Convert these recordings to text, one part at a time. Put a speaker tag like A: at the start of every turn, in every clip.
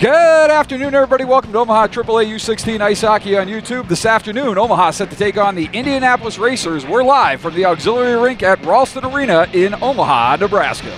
A: Good afternoon, everybody. Welcome to Omaha AAA U16 Ice Hockey on YouTube. This afternoon, Omaha set to take on the Indianapolis Racers. We're live from the auxiliary rink at Ralston Arena in Omaha, Nebraska.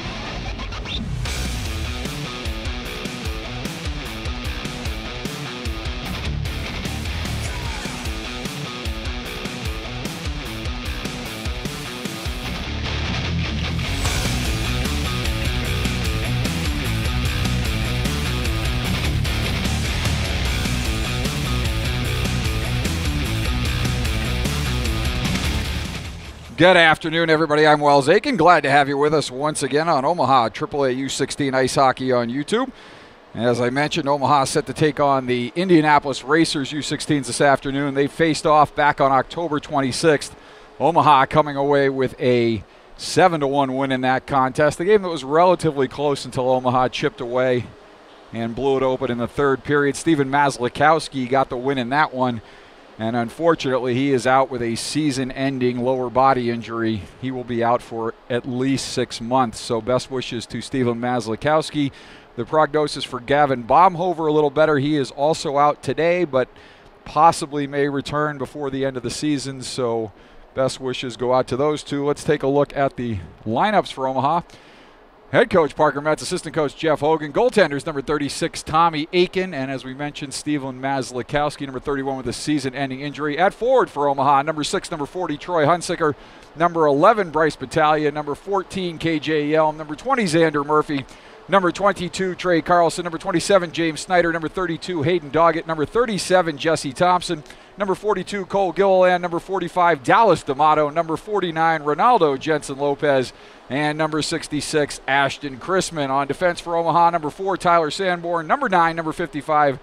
A: Good afternoon, everybody. I'm Wells Aiken. Glad to have you with us once again on Omaha AAA U16 Ice Hockey on YouTube. As I mentioned, Omaha set to take on the Indianapolis Racers U16s this afternoon. They faced off back on October 26th. Omaha coming away with a 7-1 win in that contest. A game that was relatively close until Omaha chipped away and blew it open in the third period. Steven Mazlikowski got the win in that one. And unfortunately, he is out with a season-ending lower body injury. He will be out for at least 6 months. So best wishes to Steven Mazlikowski. The prognosis for Gavin Baumhover a little better. He is also out today, but possibly may return before the end of the season. So best wishes go out to those two. Let's take a look at the lineups for Omaha. Head coach Parker Metz, assistant coach Jeff Hogan, goaltenders number 36 Tommy Aiken, and as we mentioned, Steven Mazlikowski, number 31 with a season-ending injury. At forward for Omaha, number 6, number 40 Troy Hunsicker, number 11 Bryce Battaglia, number 14 KJ Yelm, number 20 Xander Murphy, number 22 Trey Carlson, number 27 James Snyder, number 32 Hayden Doggett, number 37 Jesse Thompson, number 42 Cole Gilliland, number 45 Dallas D'Amato, number 49 Ronaldo Jensen Lopez, and number 66 Ashton Chrisman. On defense for Omaha, number 4 Tyler Sanborn, number 9, number 55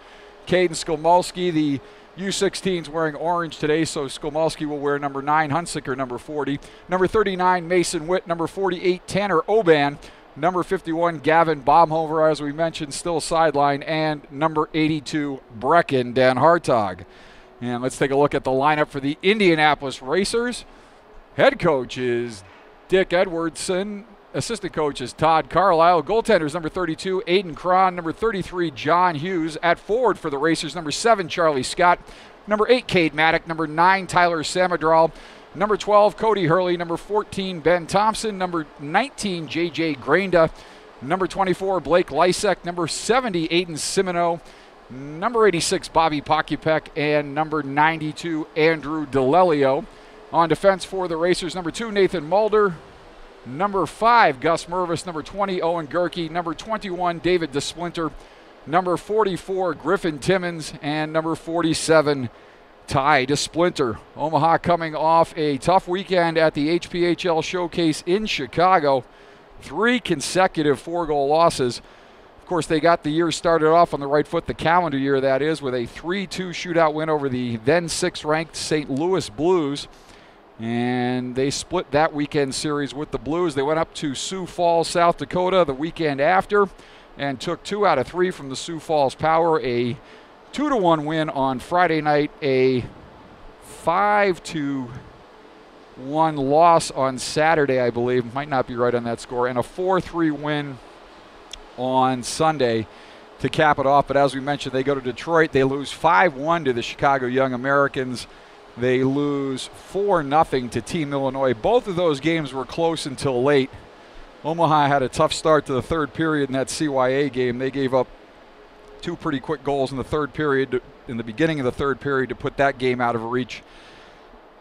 A: Caden Skolmolski. The U16's wearing orange today, so Skolmolski will wear number 9, Hunsicker number 40, number 39 Mason Witt, number 48 Tanner Oban, number 51 Gavin Baumhover, as we mentioned, still sidelined, and number 82 Brecken Dan Hartog. And let's take a look at the lineup for the Indianapolis Racers. Head coach is Dick Edwardson. Assistant coach is Todd Carlisle. Goaltenders number 32 Aiden Cron, number 33 John Hughes. At forward for the Racers, number 7 Charlie Scott, number 8 Cade Maddock, number 9 Tyler Samadral, number 12 Cody Hurley, number 14 Ben Thompson, number 19 JJ Grainda, number 24 Blake Lysek, number 70 Aiden Simino, number 86 Bobby Pokupek, and number 92 Andrew DeLelio. On defense for the Racers, number 2 Nathan Mulder, number 5 Gus Mervis, number 20 Owen Gerke, number 21 David DeSplinter, number 44 Griffin Timmons, and number 47 Ty DeSplinter. Omaha coming off a tough weekend at the HPHL Showcase in Chicago. 3 consecutive 4-goal losses. Of course, they got the year started off on the right foot, the calendar year that is, with a 3-2 shootout win over the then 6th-ranked St. Louis Blues. And they split that weekend series with the Blues. They went up to Sioux Falls, South Dakota the weekend after and took 2 out of 3 from the Sioux Falls Power. A 2-1 win on Friday night, a 5-1 loss on Saturday, I believe. Might not be right on that score. And a 4-3 win on Sunday to cap it off. But as we mentioned, they go to Detroit. They lose 5-1 to the Chicago Young Americans. They lose 4-0 to Team Illinois. Both of those games were close until late. Omaha had a tough start to the third period in that CYA game. They gave up 2 pretty quick goals in the third period, in the beginning of the third period, to put that game out of reach.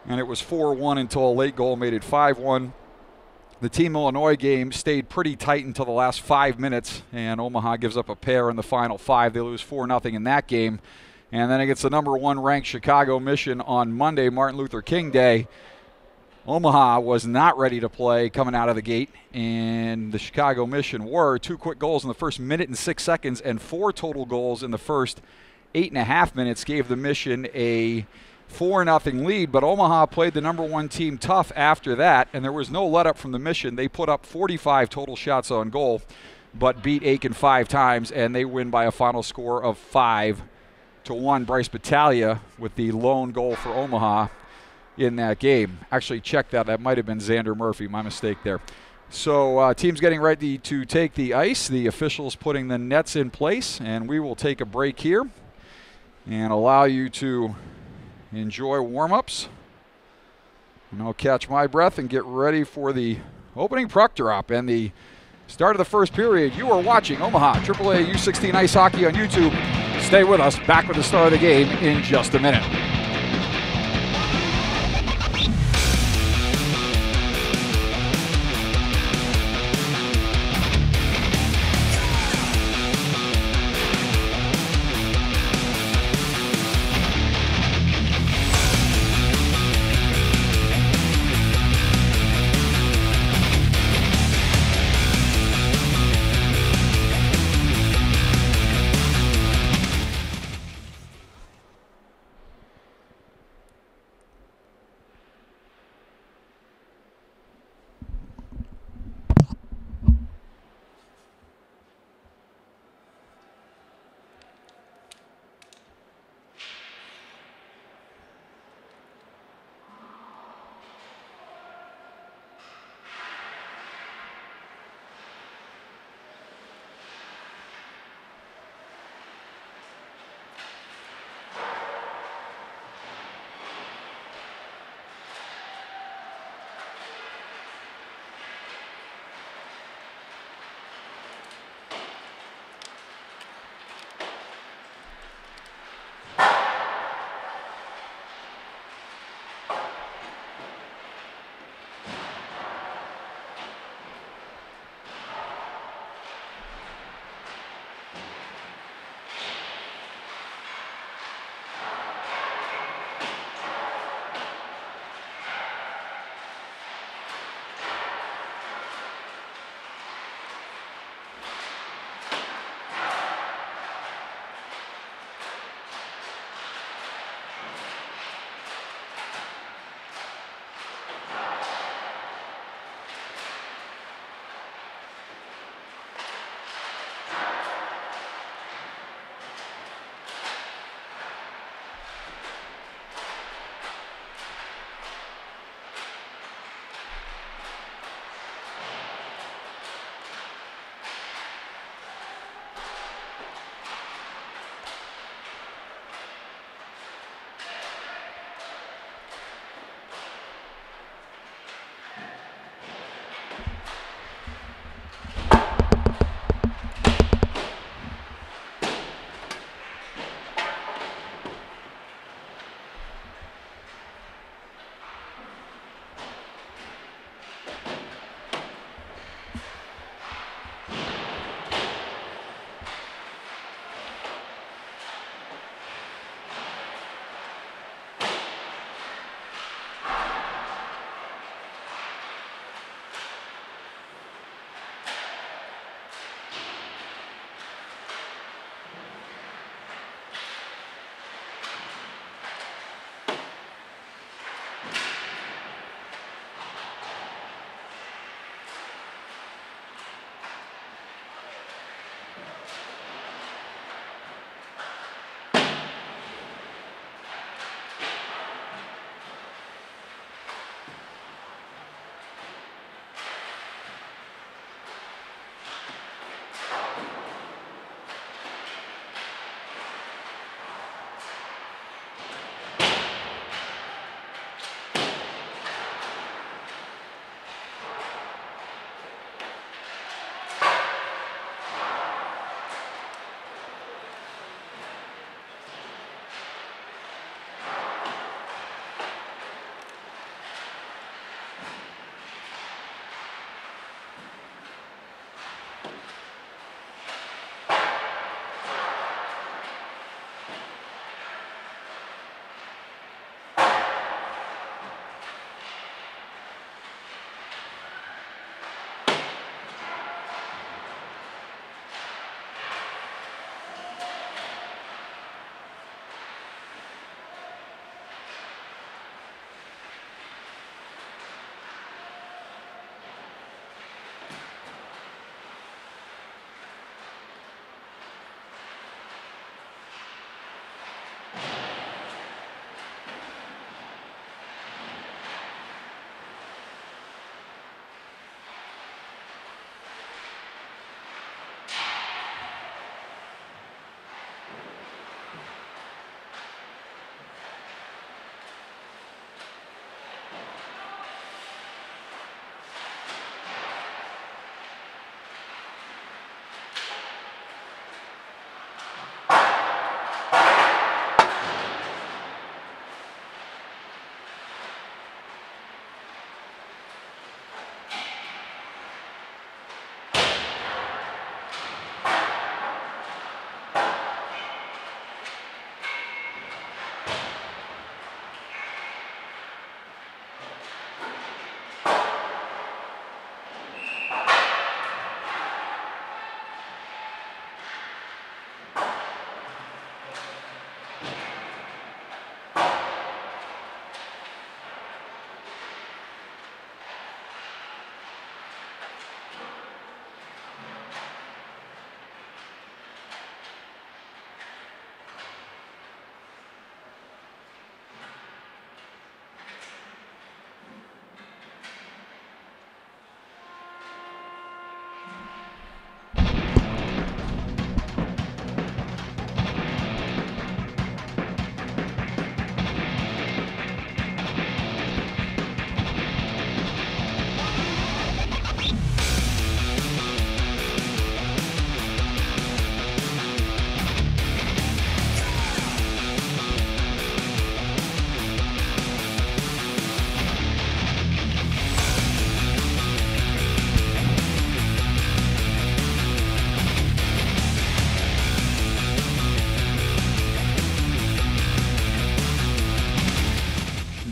A: And it was 4-1 until a late goal made it 5-1. The Team Illinois game stayed pretty tight until the last 5 minutes, and Omaha gives up a pair in the final 5. They lose 4-0 in that game. And then against the number 1 ranked Chicago Mission on Monday, Martin Luther King Day, Omaha was not ready to play coming out of the gate, and the Chicago Mission were. 2 quick goals in the first minute and 6 seconds and 4 total goals in the first 8.5 minutes gave the Mission a 4-0 lead, but Omaha played the number 1 team tough after that, and there was no let-up from the Mission. They put up 45 total shots on goal, but beat Aiken 5 times, and they win by a final score of 5-1. Bryce Battaglia with the lone goal for Omaha in that game. Actually, check that. That might have been Xander Murphy. My mistake there. So team's getting ready to take the ice. The officials putting the nets in place, and we will take a break here and allow you to enjoy warm-ups. And I'll catch my breath and get ready for the opening puck drop and the start of the first period. You are watching Omaha AAA U16 Ice Hockey on YouTube. Stay with us. Back with the start of the game in just a minute.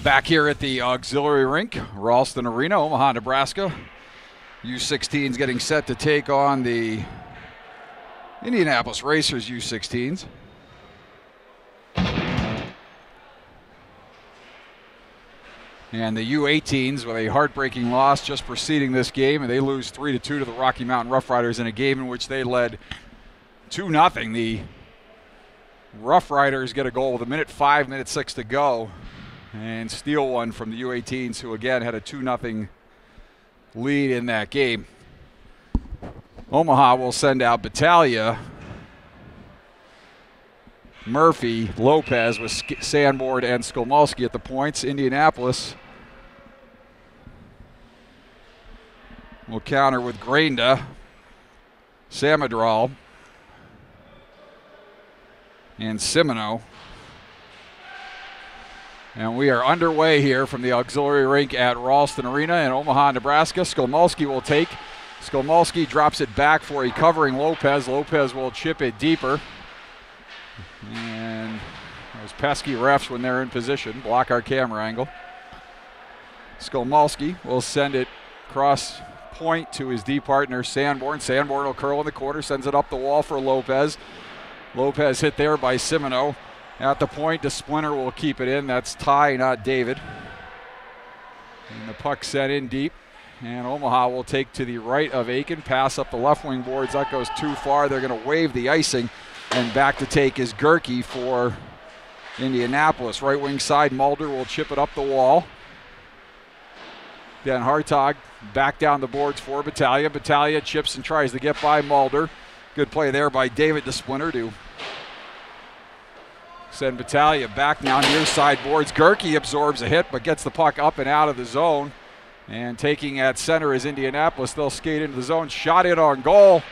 A: Back here at the auxiliary rink, Ralston Arena, Omaha, Nebraska. U16s getting set to take on the Indianapolis Racers U16s. And the U18s with a heartbreaking loss just preceding this game, and they lose 3-2 to the Rocky Mountain Rough Riders in a game in which they led 2-0. The Rough Riders get a goal with 1:05, 1:06 to go, and steal one from the U18s, who again had a 2-0 lead in that game. Omaha will send out Battaglia, Murphy, Lopez with Sanborn and Skolmolsky at the points. Indianapolis will counter with Greinda, Samadral, and Simino. And we are underway here from the auxiliary rink at Ralston Arena in Omaha, Nebraska. Skolmolsky will take. Skolmolsky drops it back for a covering Lopez. Lopez will chip it deeper. And those pesky refs, when they're in position, block our camera angle. Skolmolsky will send it cross point to his D partner, Sanborn. Sanborn will curl in the corner, sends it up the wall for Lopez. Lopez hit there by Simino. At the point, DeSplinter will keep it in. That's Ty, not David. And the puck sent in deep. And Omaha will take to the right of Aiken, pass up the left wing boards. That goes too far. They're going to waive the icing. And back to take is Gerke for Indianapolis. Right wing side, Mulder will chip it up the wall. Then Hartog back down the boards for Battaglia. Battaglia chips and tries to get by Mulder. Good play there by David DeSplinter to send Battaglia back now near side boards. Gerke absorbs a hit but gets the puck up and out of the zone. And taking at center is Indianapolis. They'll skate into the zone. Shot in on goal.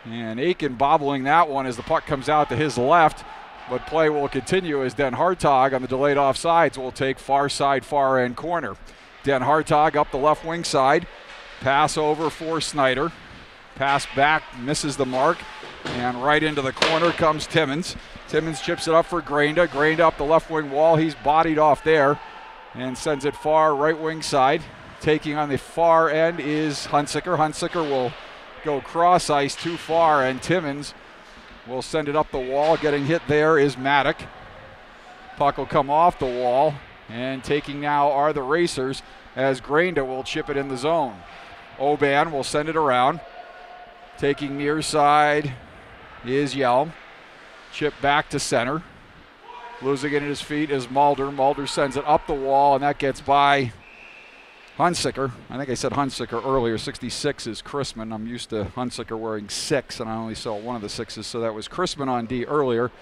A: And Aiken bobbling that one as the puck comes out to his left. But play will continue as Den Hartog on the delayed offsides will take far side, far end corner. Den Hartog up the left wing side. Pass over for Snyder. Pass back, misses the mark. And right into the corner comes Timmins. Timmins chips it up for Greinda. Greinda up the left wing wall. He's bodied off there and sends it far right wing side. Taking on the far end is Hunsicker. Hunsicker will go cross ice too far, and Timmins will send it up the wall. Getting hit there is Maddock. Puck will come off the wall, and taking now are the Racers as Greinda will chip it in the zone. Oban will send it around. Taking near side is Yelm. Chip back to center. Losing it at his feet is Mulder. Mulder sends it up the wall, and that gets by Hunsicker. I think I said Hunsicker earlier. 66 is Chrisman. I'm used to Hunsicker wearing 6, and I only saw one of the 6s, so that was Chrisman on D earlier.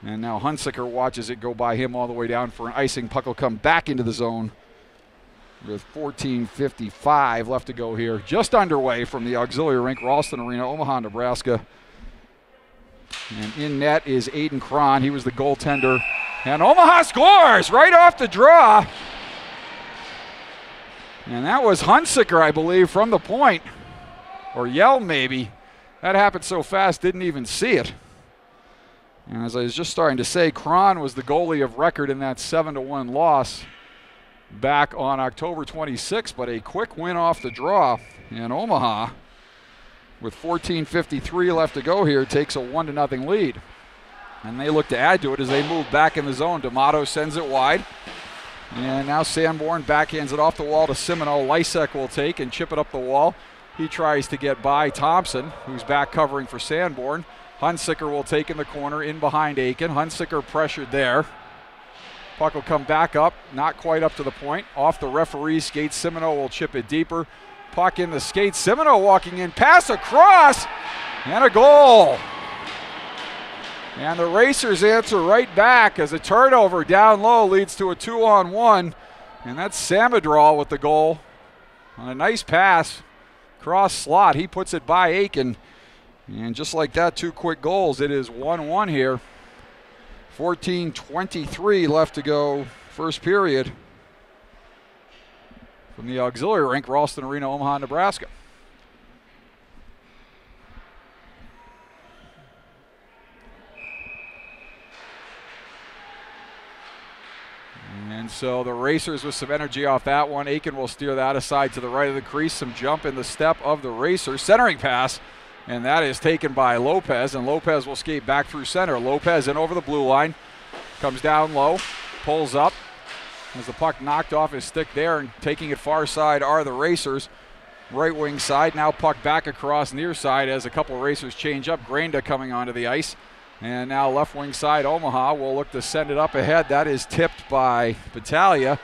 A: And now Hunsicker watches it go by him all the way down for an icing. Puck will come back into the zone with 14:55 left to go here. Just underway from the auxiliary rink, Ralston Arena, Omaha, Nebraska. And in net is Aiden Cron. He was the goaltender. And Omaha scores right off the draw. And that was Hunsicker, I believe, from the point. Or Yell, maybe. That happened so fast, didn't even see it. And as I was just starting to say, Cron was the goalie of record in that 7-1 loss back on October 26th, but a quick win off the draw. And Omaha, with 14:53 left to go here, takes a 1-0 lead. And they look to add to it as they move back in the zone. D'Amato sends it wide. And now Sanborn backhands it off the wall to Simino. Lysek will take and chip it up the wall. He tries to get by Thompson, who's back covering for Sanborn. Hunsicker will take in the corner, in behind Aiken. Hunsicker pressured there. Puck will come back up, not quite up to the point. Off the referee's skate, Simino will chip it deeper. Puck in the skate, Simino walking in, pass across, and a goal. And the Racers answer right back as a turnover down low leads to a 2-on-1. And that's Samadral with the goal on a nice pass. Cross slot, he puts it by Aiken. And just like that, 2 quick goals. It is 1-1 here. 14:23 left to go, first period. From the auxiliary rink, Ralston Arena, Omaha, Nebraska. And So the Racers with some energy off that one. Aiken will steer that aside to the right of the crease. Some jump in the step of the Racers. Centering pass, and that is taken by Lopez, and Lopez will skate back through center. Lopez in over the blue line. Comes down low, pulls up. As the puck knocked off his stick there, and taking it far side are the Racers. Right wing side, now puck back across near side as a couple Racers change up. Granda coming onto the ice. And now left wing side, Omaha will look to send it up ahead. That is tipped by Battaglia.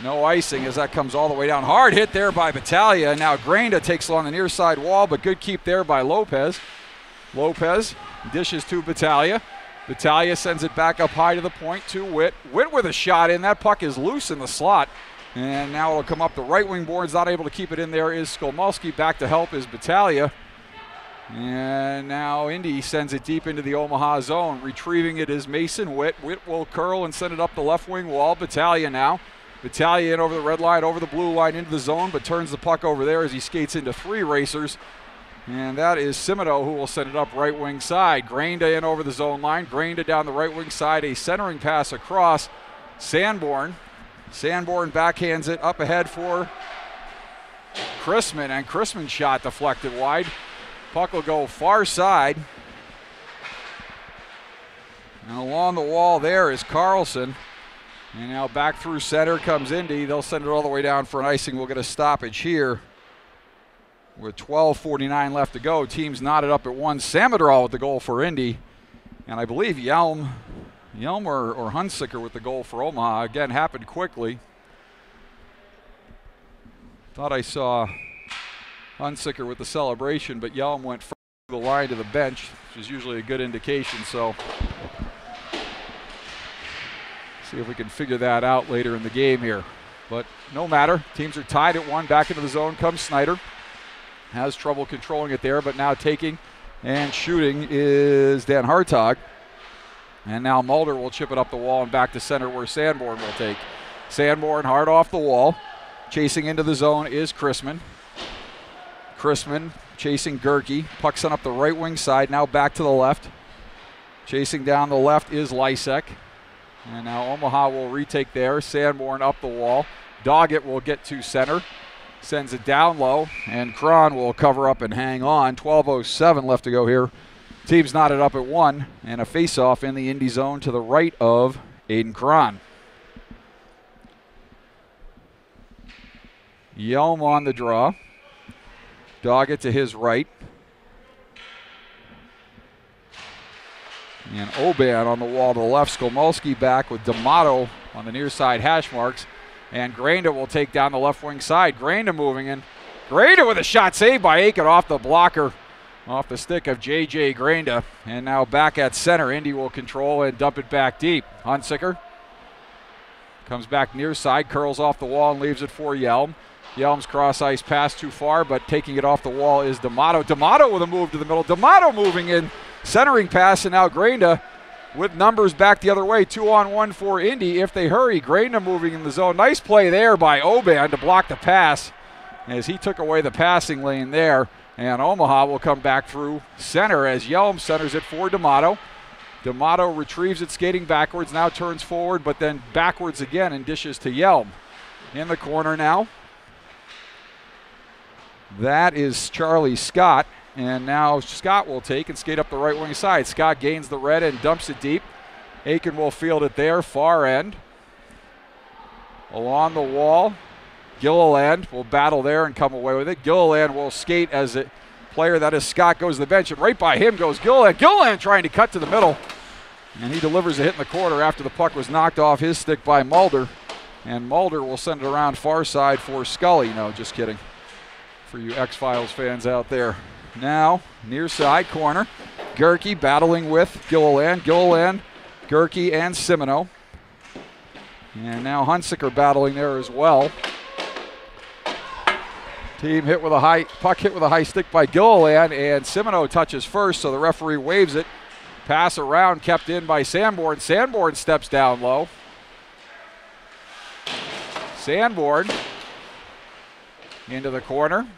A: No icing as that comes all the way down. Hard hit there by Battaglia. Now Granda takes along the near side wall, but good keep there by Lopez. Lopez dishes to Battaglia. Battaglia sends it back up high to the point to Witt. Witt with a shot in. That puck is loose in the slot. And now it'll come up the right wing boards. Not able to keep it in there is Skolmulski. Back to help is Battaglia. And now Indy sends it deep into the Omaha zone. Retrieving it is Mason Witt. Witt will curl and send it up the left wing wall. Battaglia now. Battaglia in over the red line, over the blue line into the zone, but turns the puck over there as he skates into three Racers. And that is Simino who will send it up right wing side. Granda in over the zone line. Granda down the right wing side. A centering pass across. Sanborn. Sanborn backhands it up ahead for Chrisman, and Chrisman's shot deflected wide. Puck will go far side. And along the wall there is Carlson. And now back through center comes Indy. They'll send it all the way down for an icing. We'll get a stoppage here with 12:49 left to go. Team's knotted up at one. Samadral with the goal for Indy. And I believe Yelm or Hunsicker with the goal for Omaha. Again, happened quickly. Thought I saw Hunsicker with the celebration, but Yelm went from the line to the bench, which is usually a good indication. So see if we can figure that out later in the game here. But no matter. Teams are tied at one. Back into the zone comes Snyder. Has trouble controlling it there, but now taking and shooting is Dan Hartog. And now Mulder will chip it up the wall and back to center where Sanborn will take. Sanborn hard off the wall. Chasing into the zone is Chrisman. Chrisman chasing Gerke. Puck sent up the right wing side, now back to the left. Chasing down the left is Lysek. And now Omaha will retake there. Sanborn up the wall. Doggett will get to center. Sends it down low, and Cron will cover up and hang on. 12:07 left to go here. Team's knotted up at one, and a face-off in the Indy zone to the right of Aiden Cron. Yelm on the draw. Doggett to his right. And Oban on the wall to the left. Skolmulski back with D'Amato on the near side hash marks. And Granda will take down the left wing side. Granda moving in. Granda with a shot saved by Aiken off the blocker, off the stick of J.J. Granda. And now back at center. Indy will control and dump it back deep. Hunsicker comes back near side, curls off the wall and leaves it for Yelm. Yelm's cross ice pass too far, but taking it off the wall is D'Amato. D'Amato with a move to the middle. D'Amato moving in. Centering pass, and now Granda with numbers back the other way. 2-on-1 for Indy if they hurry. Granda moving in the zone. Nice play there by Oban to block the pass as he took away the passing lane there. And Omaha will come back through center as Yelm centers it for D'Amato. D'Amato retrieves it skating backwards, now turns forward, but then backwards again and dishes to Yelm. In the corner now. That is Charlie Scott. And now Scott will take and skate up the right wing side. Scott gains the red and dumps it deep. Aiken will field it there, far end. Along the wall, Gilliland will battle there and come away with it. Gilliland will skate as a player, that is Scott, goes to the bench, and right by him goes Gilliland. Gilliland trying to cut to the middle, and he delivers a hit in the corner after the puck was knocked off his stick by Mulder. And Mulder will send it around far side for Scully. No, just kidding. For you X-Files fans out there. Now, near side corner, Gerke battling with Gilliland. Gilliland, Gerke, and Simino. And now Hunsicker battling there as well. Team hit with a high, puck hit with a high stick by Gilliland, and Simino touches first, so the referee waves it. Pass around, kept in by Sanborn. Sanborn steps down low. Sanborn into the corner.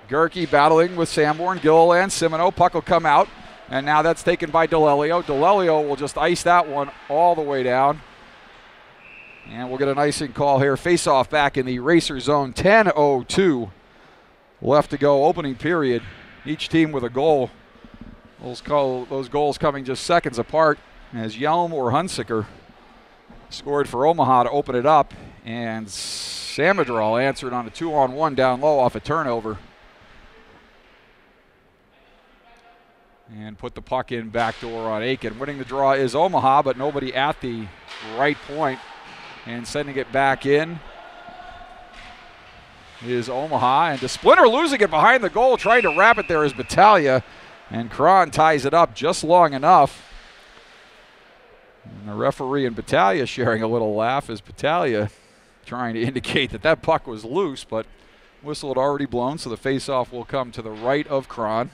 A: Gerke battling with Sanborn, Gilliland, Simino. Puck will come out, and now that's taken by DeLelio. DeLelio will just ice that one all the way down. And we'll get an icing call here. Face-off back in the Racer zone. 10:02 left to go, opening period. Each team with a goal. Those goals coming just seconds apart as Yelm or Hunsicker scored for Omaha to open it up. And Samadral answered on a 2-on-1 down low off a turnover. And put the puck in backdoor on Aiken. Winning the draw is Omaha, but nobody at the right point. And sending it back in is Omaha. And DeSplinter losing it behind the goal. Trying to wrap it there is Battaglia. And Cron ties it up just long enough. And the referee and Battaglia sharing a little laugh as Battaglia trying to indicate that that puck was loose, but whistle had already blown, so the faceoff will come to the right of Cron.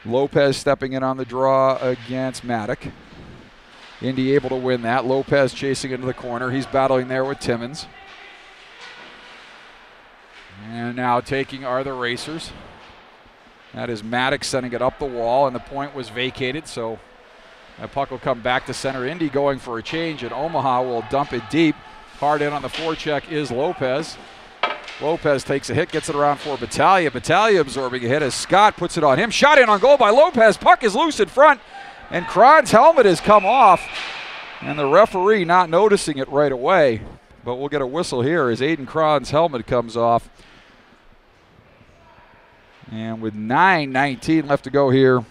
A: Lopez stepping in on the draw against Maddock. Indy able to win that. Lopez chasing into the corner. He's battling there with Timmins. And now taking are the Racers. That is Maddox sending it up the wall, and the point was vacated, so that puck will come back to center. Indy going for a change, and Omaha will dump it deep. Hard in on the forecheck is Lopez. Lopez takes a hit, gets it around for Battaglia. Battaglia absorbing a hit as Scott puts it on him. Shot in on goal by Lopez. Puck is loose in front, and Cron's helmet has come off, and the referee not noticing it right away. But we'll get a whistle here as Aiden Cron's helmet comes off. And with 9:19 left to go here,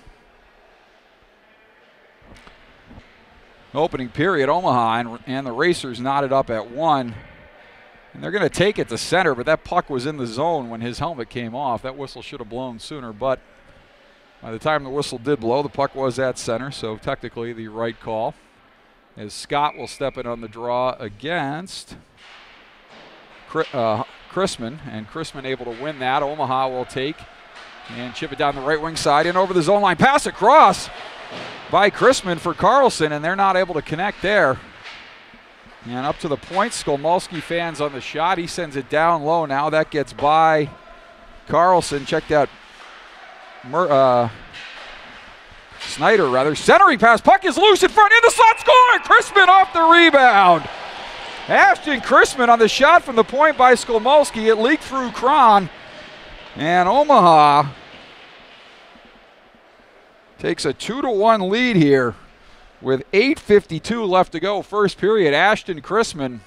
A: opening period, Omaha and the Racers knotted up at 1. And they're going to take it to center, but that puck was in the zone when his helmet came off. That whistle should have blown sooner, but by the time the whistle did blow, the puck was at center, so technically the right call. As Scott will step in on the draw against Chrisman, and Chrisman able to win that. Omaha will take and chip it down the right wing side and over the zone line. Pass across by Chrisman for Carlson, and they're not able to connect there. And up to the point, Skolmolsky fans on the shot. He sends it down low now. That gets by Carlson. Check that. Snyder, rather. Centering pass. Puck is loose in front. In the slot. Score! Chrisman off the rebound. Ashton Chrisman on the shot from the point by Skolmolsky. It leaked through Cron. And Omaha takes a 2-1 lead here with 8:52 left to go. First period, Ashton Chrisman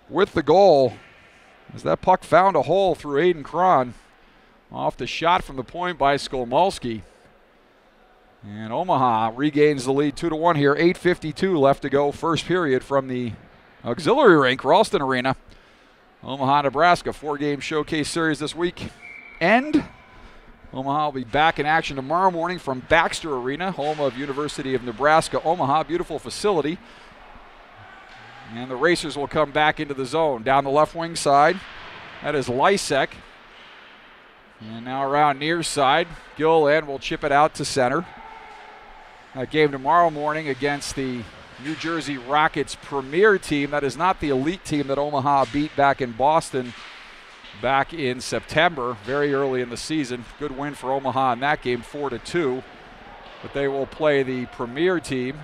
A: with the goal as that puck found a hole through Aiden Cron off the shot from the point by Skolmolsky. And Omaha regains the lead 2-1 here. 8:52 left to go. First period from the auxiliary rink, Ralston Arena. Omaha, Nebraska, 4-game showcase series this week. Omaha will be back in action tomorrow morning from Baxter Arena, home of University of Nebraska Omaha. Beautiful facility. And the Racers will come back into the zone. Down the left wing side, that is Lysek. And now around near side, Gilliland will chip it out to center. That game tomorrow morning against the New Jersey Rockets premier team. That is not the elite team that Omaha beat back in Boston back in September, very early in the season. Good win for Omaha in that game, 4-2. But they will play the premier team.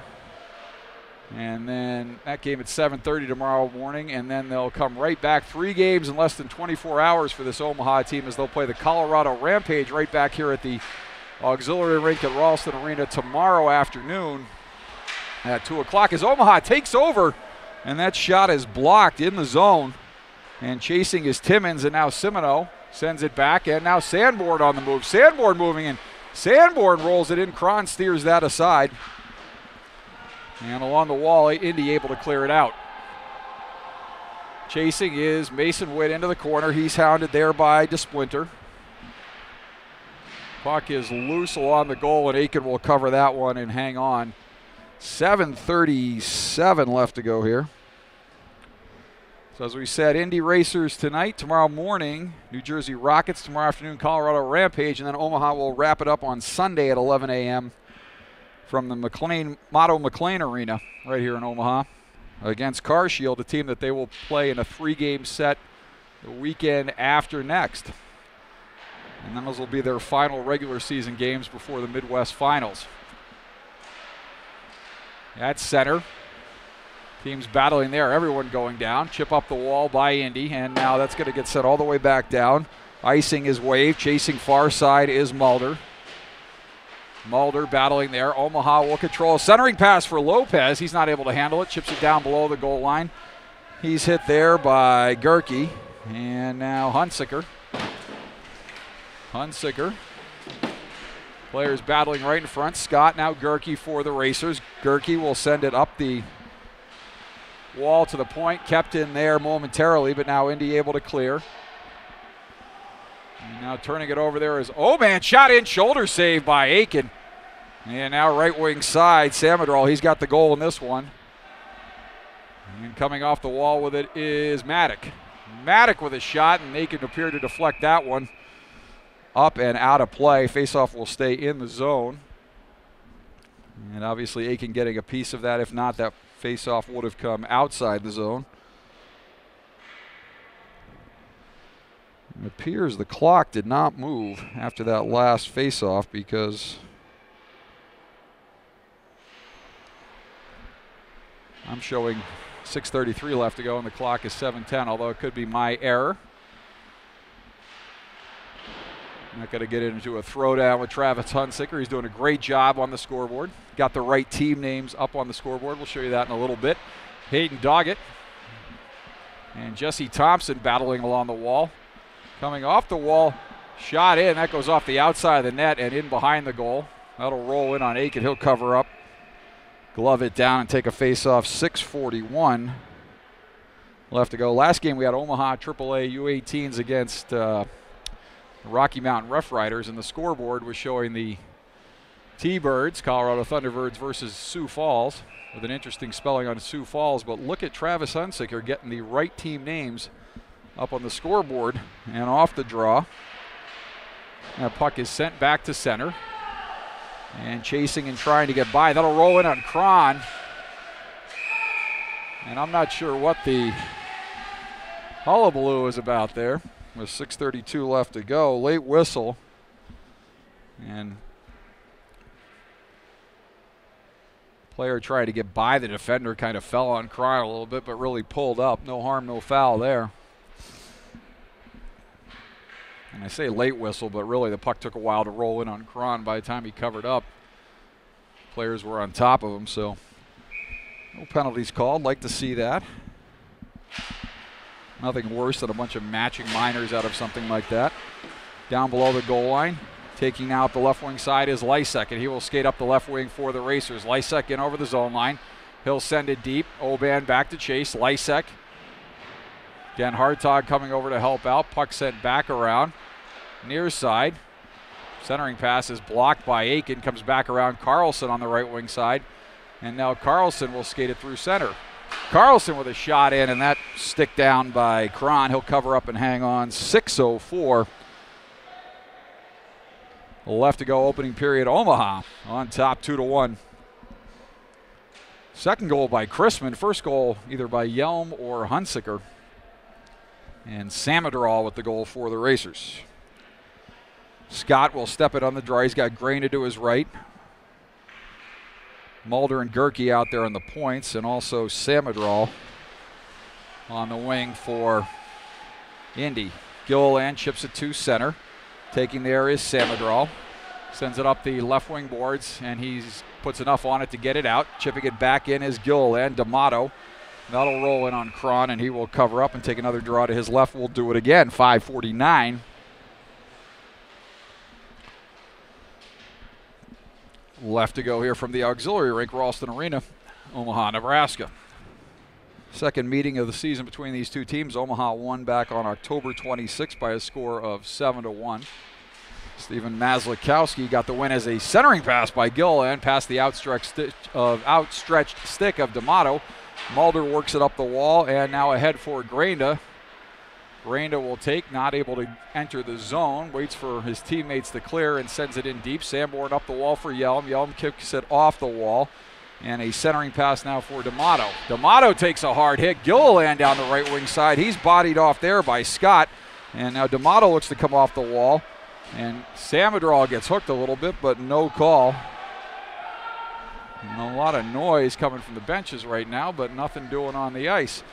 A: And then that game at 7:30 tomorrow morning. And then they'll come right back. 3 games in less than 24 hours for this Omaha team as they'll play the Colorado Rampage right back here at the auxiliary rink at Ralston Arena tomorrow afternoon at 2 o'clock as Omaha takes over. And that shot is blocked in the zone. And chasing is Timmins, and now Simoneau sends it back, and now Sanborn on the move. Sanborn moving in. Sanborn rolls it in. Cron steers that aside. And along the wall, Indy able to clear it out. Chasing is Mason Witt into the corner. He's hounded there by DeSplinter. Puck is loose along the goal, and Aiken will cover that one and hang on. 7:37 left to go here. So as we said, Indy Racers tonight. Tomorrow morning, New Jersey Rockets. Tomorrow afternoon, Colorado Rampage. And then Omaha will wrap it up on Sunday at 11 a.m. from the Motto McLean Arena right here in Omaha against Carshield, a team that they will play in a 3-game set the weekend after next. And then those will be their final regular season games before the Midwest Finals. At center. Teams battling there, everyone going down. Chip up the wall by Indy, and now that's going to get set all the way back down. Icing is waved, chasing far side is Mulder. Mulder battling there. Omaha will control. Centering pass for Lopez. He's not able to handle it. Chips it down below the goal line. He's hit there by Gerke. And now Hunsicker. Players battling right in front. Scott, now Gerke for the Racers. Gerke will send it up the wall to the point. Kept in there momentarily, but now Indy able to clear. And now turning it over there is Oban. Shot in, shoulder save by Aiken. And now right wing side, Samadral. He's got the goal in this one. And coming off the wall with it is Maddock. Maddock with a shot, and Aiken appeared to deflect that one up and out of play. Faceoff will stay in the zone. And obviously Aiken getting a piece of that. If not, that faceoff would have come outside the zone. It appears the clock did not move after that last faceoff because I'm showing 6:33 left to go and the clock is 7:10, although it could be my error. I'm not going to get into a throwdown with Travis Hunsicker. He's doing a great job on the scoreboard. Got the right team names up on the scoreboard. We'll show you that in a little bit. Hayden Doggett and Jesse Thompson battling along the wall. Coming off the wall, shot in. That goes off the outside of the net and in behind the goal. That'll roll in on Aiken. He'll cover up, glove it down, and take a face-off. 6:41 left to go. Last game we had Omaha AAA U18s against Rocky Mountain Rough Riders, and the scoreboard was showing the T-Birds, Colorado Thunderbirds versus Sioux Falls, with an interesting spelling on Sioux Falls. But look at Travis Hunsicker getting the right team names up on the scoreboard and off the draw. That puck is sent back to center. And chasing and trying to get by. That'll roll in on Cron. And I'm not sure what the hullabaloo is about there. With 6:32 left to go. Late whistle. And player trying to get by the defender, kind of fell on Cron a little bit, but really pulled up. No harm, no foul there. And I say late whistle, but really the puck took a while to roll in on Cron. By the time he covered up, players were on top of him, so no penalties called. Like to see that. Nothing worse than a bunch of matching minors out of something like that. Down below the goal line, taking out the left wing side is Lysek, and he will skate up the left wing for the Racers. Lysek in over the zone line. He'll send it deep. Oban back to chase. Lysek. Again, Hartog coming over to help out. Puck sent back around. Near side. Centering pass is blocked by Aiken. Comes back around. Carlson on the right wing side. And now Carlson will skate it through center. Carlson with a shot in, and that stick down by Cron. He'll cover up and hang on. 6:04 left to go, opening period. Omaha on top 2-1. Second goal by Chrisman. First goal either by Yelm or Hunsicker. And Samadral with the goal for the Racers. Scott will step it on the draw. He's got Graina to his right. Mulder and Gerke out there on the points, and also Samadral on the wing for Indy. Gilliland chips it to center. Taking there is Samadral. Sends it up the left wing boards, and he puts enough on it to get it out. Chipping it back in is Gilliland. D'Amato. That'll roll in on Cron, and he will cover up and take another draw to his left. We'll do it again. 5:49. Left to go here from the auxiliary rink, Ralston Arena, Omaha, Nebraska. Second meeting of the season between these two teams. Omaha won back on October 26 by a score of 7-1. Stephen Maslakowski got the win as a centering pass by Gilliland past the outstretched stick of D'Amato. Mulder works it up the wall, and now ahead for Graina. Graina will take, not able to enter the zone, waits for his teammates to clear and sends it in deep. Sanborn up the wall for Yelm. Yelm kicks it off the wall, and a centering pass now for D'Amato. D'Amato takes a hard hit. Gilliland down the right wing side. He's bodied off there by Scott, and now D'Amato looks to come off the wall, and Samadral gets hooked a little bit, but no call. And a lot of noise coming from the benches right now, but nothing doing on the ice.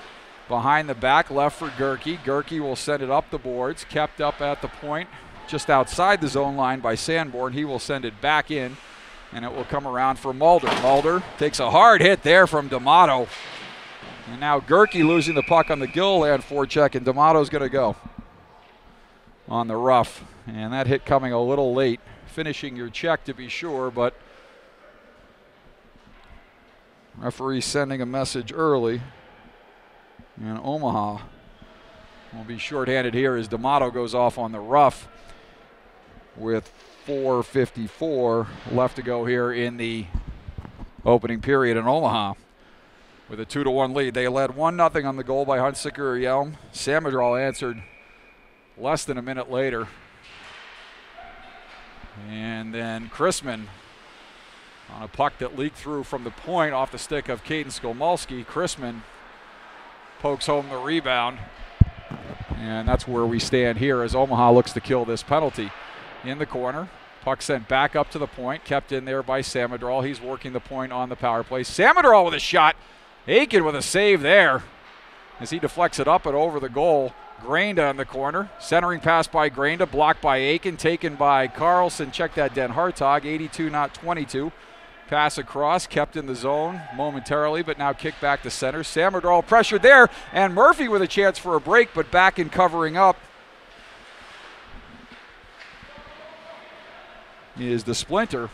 A: Behind the back, left for Gerke. Gerke will send it up the boards, kept up at the point, just outside the zone line by Sanborn. He will send it back in, and it will come around for Mulder. Mulder takes a hard hit there from D'Amato. And now Gerke losing the puck on the Gilliland forecheck, and D'Amato's going to go on the rough. And that hit coming a little late, finishing your check to be sure, but referee sending a message early. And Omaha will be shorthanded here as D'Amato goes off on the rough with 4:54 left to go here in the opening period in Omaha. With a 2-1 lead. They led 1-0 on the goal by Hunsicker Yelm. Samadral answered less than a minute later. And then Chrisman on a puck that leaked through from the point off the stick of Caden Skolmolsky. Chrisman pokes home the rebound. And that's where we stand here as Omaha looks to kill this penalty. In the corner, puck sent back up to the point, kept in there by Samadral. He's working the point on the power play. Samadral with a shot. Aiken with a save there as he deflects it up and over the goal. Grainda in the corner. Centering pass by Grainda, blocked by Aiken, taken by Carlson. Check that, Den Hartog, 82, not 22. Pass across, kept in the zone momentarily, but now kicked back to center. Samadral pressured there, and Murphy with a chance for a break, but back in covering up is DeSplinter.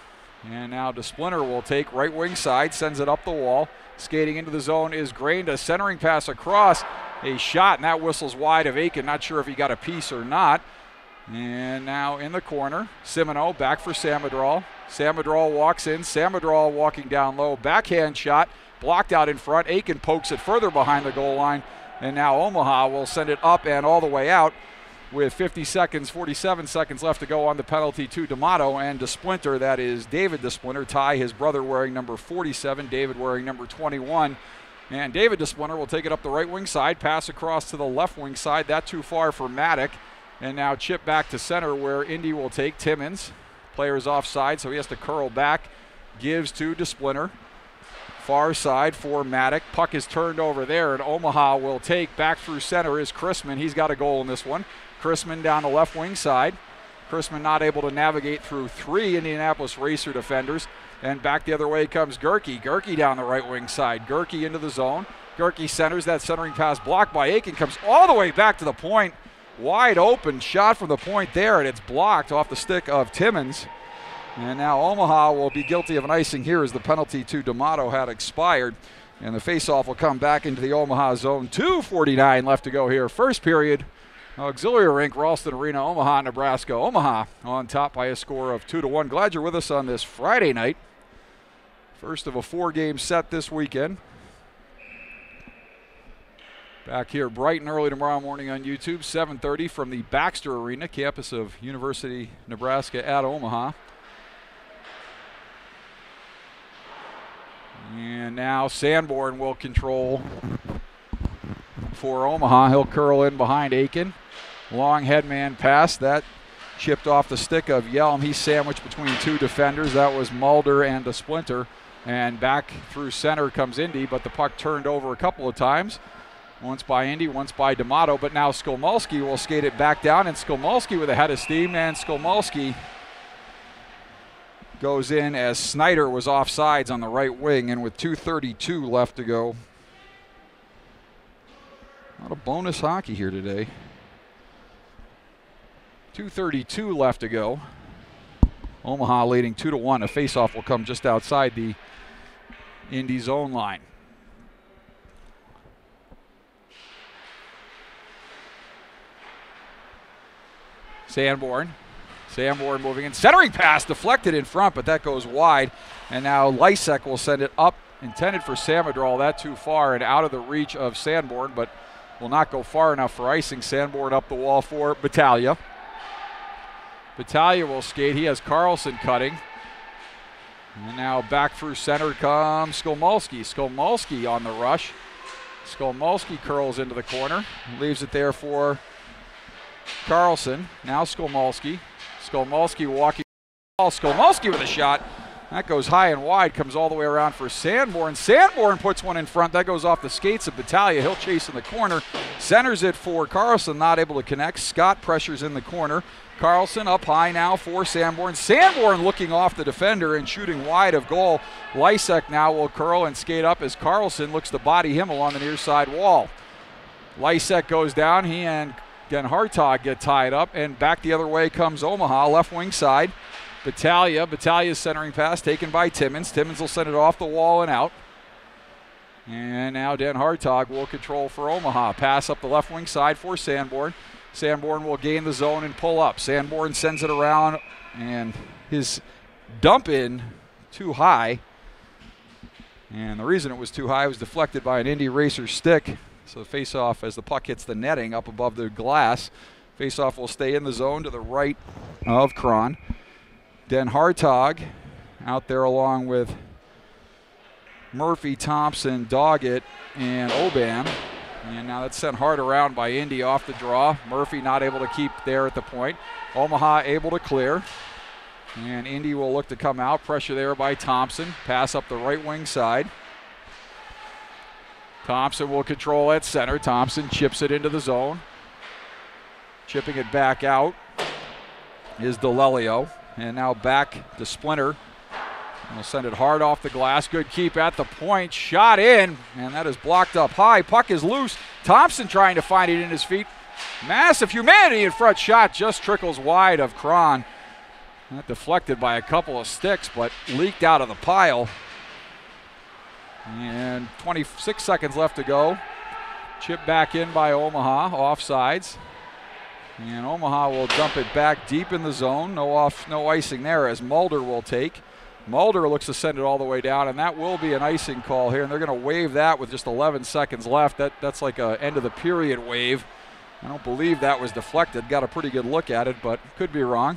A: And now DeSplinter will take right wing side, sends it up the wall. Skating into the zone is Grainda. Centering pass across. A shot, and that whistles wide of Aiken. Not sure if he got a piece or not. And now in the corner, Simoneau back for Samadral. Samadral walks in. Samadral walking down low. Backhand shot. Blocked out in front. Aiken pokes it further behind the goal line. And now Omaha will send it up and all the way out with 47 seconds left to go on the penalty to D'Amato and DeSplinter. That is David DeSplinter. Ty, his brother, wearing number 47. David wearing number 21. And David DeSplinter will take it up the right wing side. Pass across to the left wing side. That too far for Maddock. And now chip back to center where Indy will take Timmins. Player's offside, so he has to curl back. Gives to DeSplinter. Far side for Maddock. Puck is turned over there, and Omaha will take back through center is Chrisman. He's got a goal in this one. Chrisman down the left wing side. Chrisman not able to navigate through 3 Indianapolis Racer defenders. And back the other way comes Gerke. Gerke down the right wing side. Gerke into the zone. Gerke centers. That centering pass blocked by Aiken. Comes all the way back to the point. Wide open shot from the point there, and it's blocked off the stick of Timmins. And now Omaha will be guilty of an icing here as the penalty to D'Amato had expired. And the faceoff will come back into the Omaha zone. 2:49 left to go here. First period. Auxiliary Rink, Ralston Arena, Omaha, Nebraska. Omaha on top by a score of 2-1. Glad you're with us on this Friday night. First of a 4-game set this weekend. Back here bright and early tomorrow morning on YouTube, 7:30 from the Baxter Arena, campus of University Nebraska at Omaha. And now Sanborn will control for Omaha. He'll curl in behind Aiken. Long headman pass. That chipped off the stick of Yelm. He's sandwiched between 2 defenders. That was Mulder and DeSplinter. And back through center comes Indy, but the puck turned over a couple of times. Once by Indy, once by D'Amato. But now Skolmolsky will skate it back down. And Skolmolsky with a head of steam. And Skolmolsky goes in as Snyder was offsides on the right wing. And with 2:32 left to go. A lot of bonus hockey here today. 2:32 left to go. Omaha leading 2-1. A faceoff will come just outside the Indy zone line. Sanborn moving in. Centering pass deflected in front, but that goes wide. And now Lysek will send it up, intended for Samadral. That too far and out of the reach of Sanborn, but will not go far enough for icing. Sanborn up the wall for Battaglia. Battaglia will skate. He has Carlson cutting. And now back through center comes Skolmolsky. Skolmolsky on the rush. Skolmolsky curls into the corner. Leaves it there for Carlson. Now Skolmolsky. Skolmolsky walking. Skolmolsky with a shot. That goes high and wide, comes all the way around for Sanborn. Sanborn puts one in front. That goes off the skates of Battaglia. He'll chase in the corner. Centers it for Carlson, not able to connect. Scott pressures in the corner. Carlson up high now for Sanborn. Sanborn looking off the defender and shooting wide of goal. Lysek now will curl and skate up as Carlson looks to body him along the near side wall. Lysek goes down. He and Den Hartog get tied up, and back the other way comes Omaha, left wing side. Battaglia's centering pass taken by Timmins. Timmins will send it off the wall and out. And now Den Hartog will control for Omaha. Pass up the left wing side for Sanborn. Sanborn will gain the zone and pull up. Sanborn sends it around, and his dump in too high. And the reason it was too high was deflected by an Indy Racer stick. So the face-off, as the puck hits the netting up above the glass, face-off will stay in the zone to the right of Kron. Den Hartog out there along with Murphy, Thompson, Doggett, and Oban. And now that's sent hard around by Indy off the draw. Murphy not able to keep there at the point. Omaha able to clear. And Indy will look to come out. Pressure there by Thompson. Pass up the right wing side. Thompson will control at center. Thompson chips it into the zone. Chipping it back out is DeLelio. And now back to Splinter. We'll send it hard off the glass. Good keep at the point. Shot in, and that is blocked up high. Puck is loose. Thompson trying to find it in his feet. Massive humanity in front. Shot just trickles wide of Kron. That deflected by a couple of sticks, but leaked out of the pile. And 26 seconds left to go. Chip back in by Omaha, offsides. And Omaha will dump it back deep in the zone. No icing there as Mulder will take. Mulder looks to send it all the way down, and that will be an icing call here. And they're going to waive that with just 11 seconds left. That's like a end of the period wave. I don't believe that was deflected. Got a pretty good look at it, but could be wrong.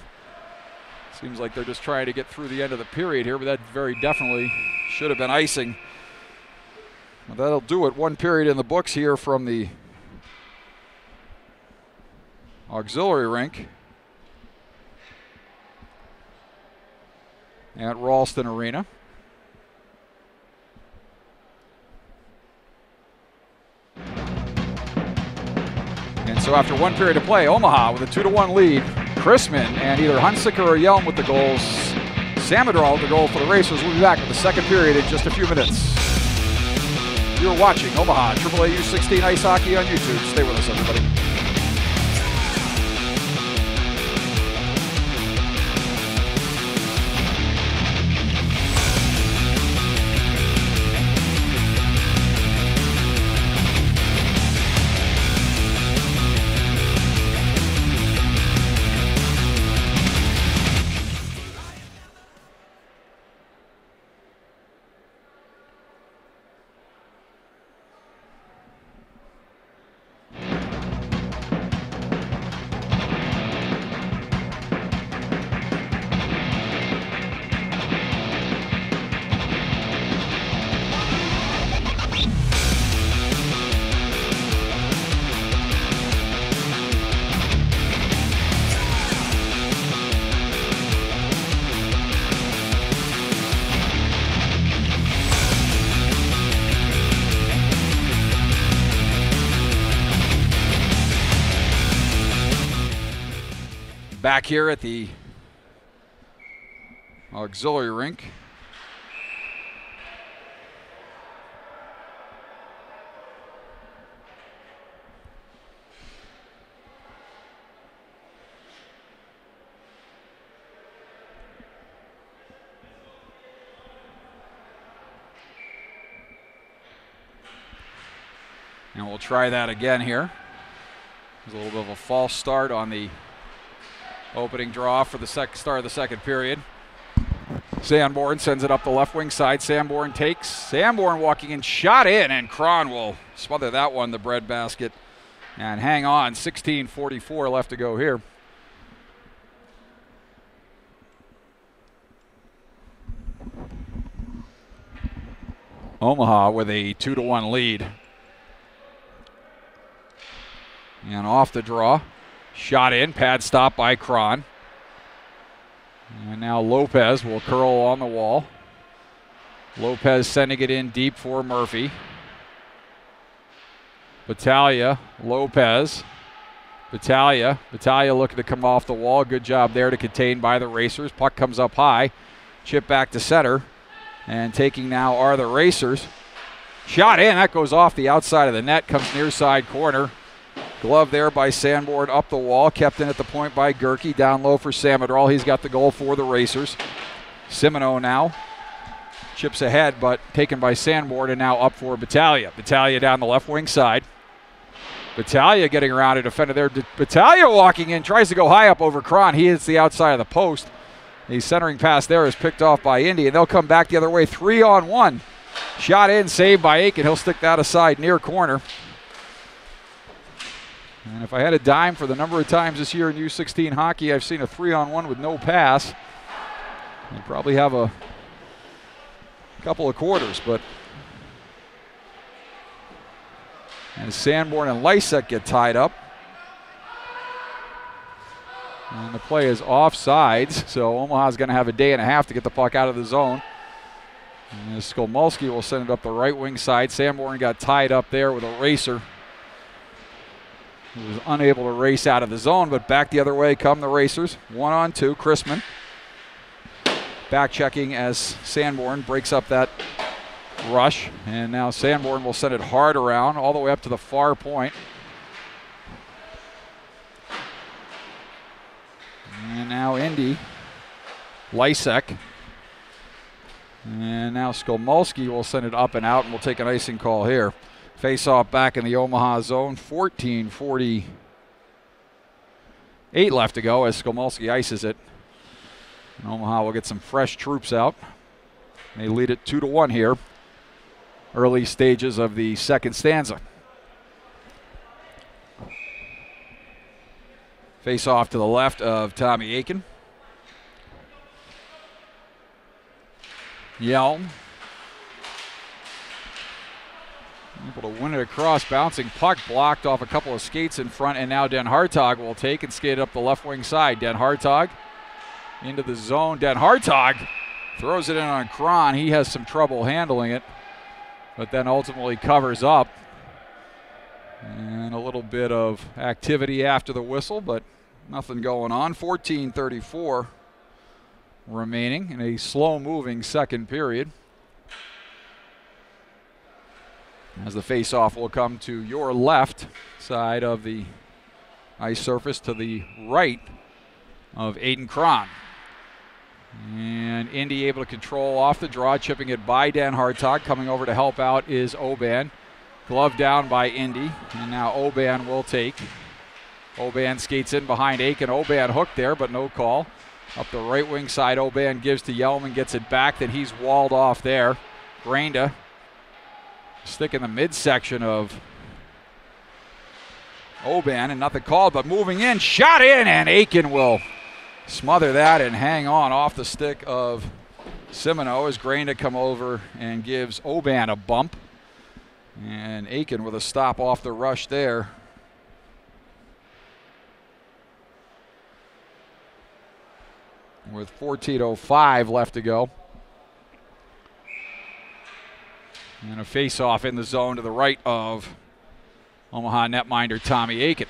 A: Seems like they're just trying to get through the end of the period here, but that very definitely should have been icing. Well, that'll do it. One period in the books here from the auxiliary rink at Ralston Arena. And so after one period of play, Omaha with a 2-1 lead. Chrisman and either Hunsicker or Yelm with the goals. Samadral with the goal for the Racers. We'll be back with the second period in just a few minutes. You're watching Omaha AAA U16 Ice Hockey on YouTube. Stay with us, everybody. Back here at the auxiliary rink. And we'll try that again here. There's a little bit of a false start on the opening draw for the start of the second period. Sanborn sends it up the left wing side. Sanborn takes. Sanborn walking in, shot in, and Kron will smother that one, the breadbasket, and hang on. 16:44 left to go here. Omaha with a 2-1 lead. And off the draw. Shot in, pad stop by Kron. And now Lopez will curl on the wall. Lopez sending it in deep for Murphy. Battaglia, Lopez. Battaglia looking to come off the wall. Good job there to contain by the Racers. Puck comes up high. Chip back to center. And taking now are the Racers. Shot in. That goes off the outside of the net. Comes near side corner. Glove there by Sanborn up the wall. Kept in at the point by Gerke. Down low for Samadral. He's got the goal for the Racers. Simoneau now. Chips ahead, but taken by Sanborn, and now up for Battaglia. Battaglia down the left wing side. Battaglia getting around a defender there. Battaglia walking in, tries to go high up over Cron. He hits the outside of the post. The centering pass there is picked off by Indy, and they'll come back the other way. 3-on-1. Shot in, saved by Aiken. He'll stick that aside near corner. And if I had a dime for the number of times this year in U16 hockey I've seen a 3-on-1 with no pass, I'd probably have a couple of quarters, but and Sanborn and Lysek get tied up. And the play is offsides, so Omaha's going to have a day and a half to get the puck out of the zone. And Skolmulski will send it up the right wing side. Sanborn got tied up there with a racer. He was unable to race out of the zone, but back the other way come the Racers. 1-on-2, Chrisman. Back checking as Sanborn breaks up that rush. And now Sanborn will send it hard around all the way up to the far point. And now Indy. Lysek. And now Skolmulski will send it up and out, and we'll take an icing call here. Face off back in the Omaha zone. 14:48 left to go as Skolmulski ices it. And Omaha will get some fresh troops out. They lead it 2-1 here. Early stages of the second stanza. Face off to the left of Tommy Aiken. Yelm. Able to win it across, bouncing puck blocked off a couple of skates in front, and now Den Hartog will take and skate up the left wing side. Den Hartog into the zone. Den Hartog throws it in on Cron. He has some trouble handling it, but then ultimately covers up. And a little bit of activity after the whistle, but nothing going on. 14:34 remaining in a slow-moving second period. As the face-off will come to your left side of the ice surface to the right of Aiden Cron. And Indy able to control off the draw, chipping it by Dan Hartog. Coming over to help out is Oban. Glove down by Indy, and now Oban will take. Oban skates in behind Aiken. Oban hooked there, but no call. Up the right wing side, Oban gives to Yelman, gets it back, then he's walled off there. Granda stick in the midsection of Oban, and nothing called, but moving in, shot in, and Aiken will smother that and hang on off the stick of Simoneau as Granda come over and gives Oban a bump. And Aiken with a stop off the rush there. With 14:05 left to go. And a face-off in the zone to the right of Omaha netminder Tommy Aiken.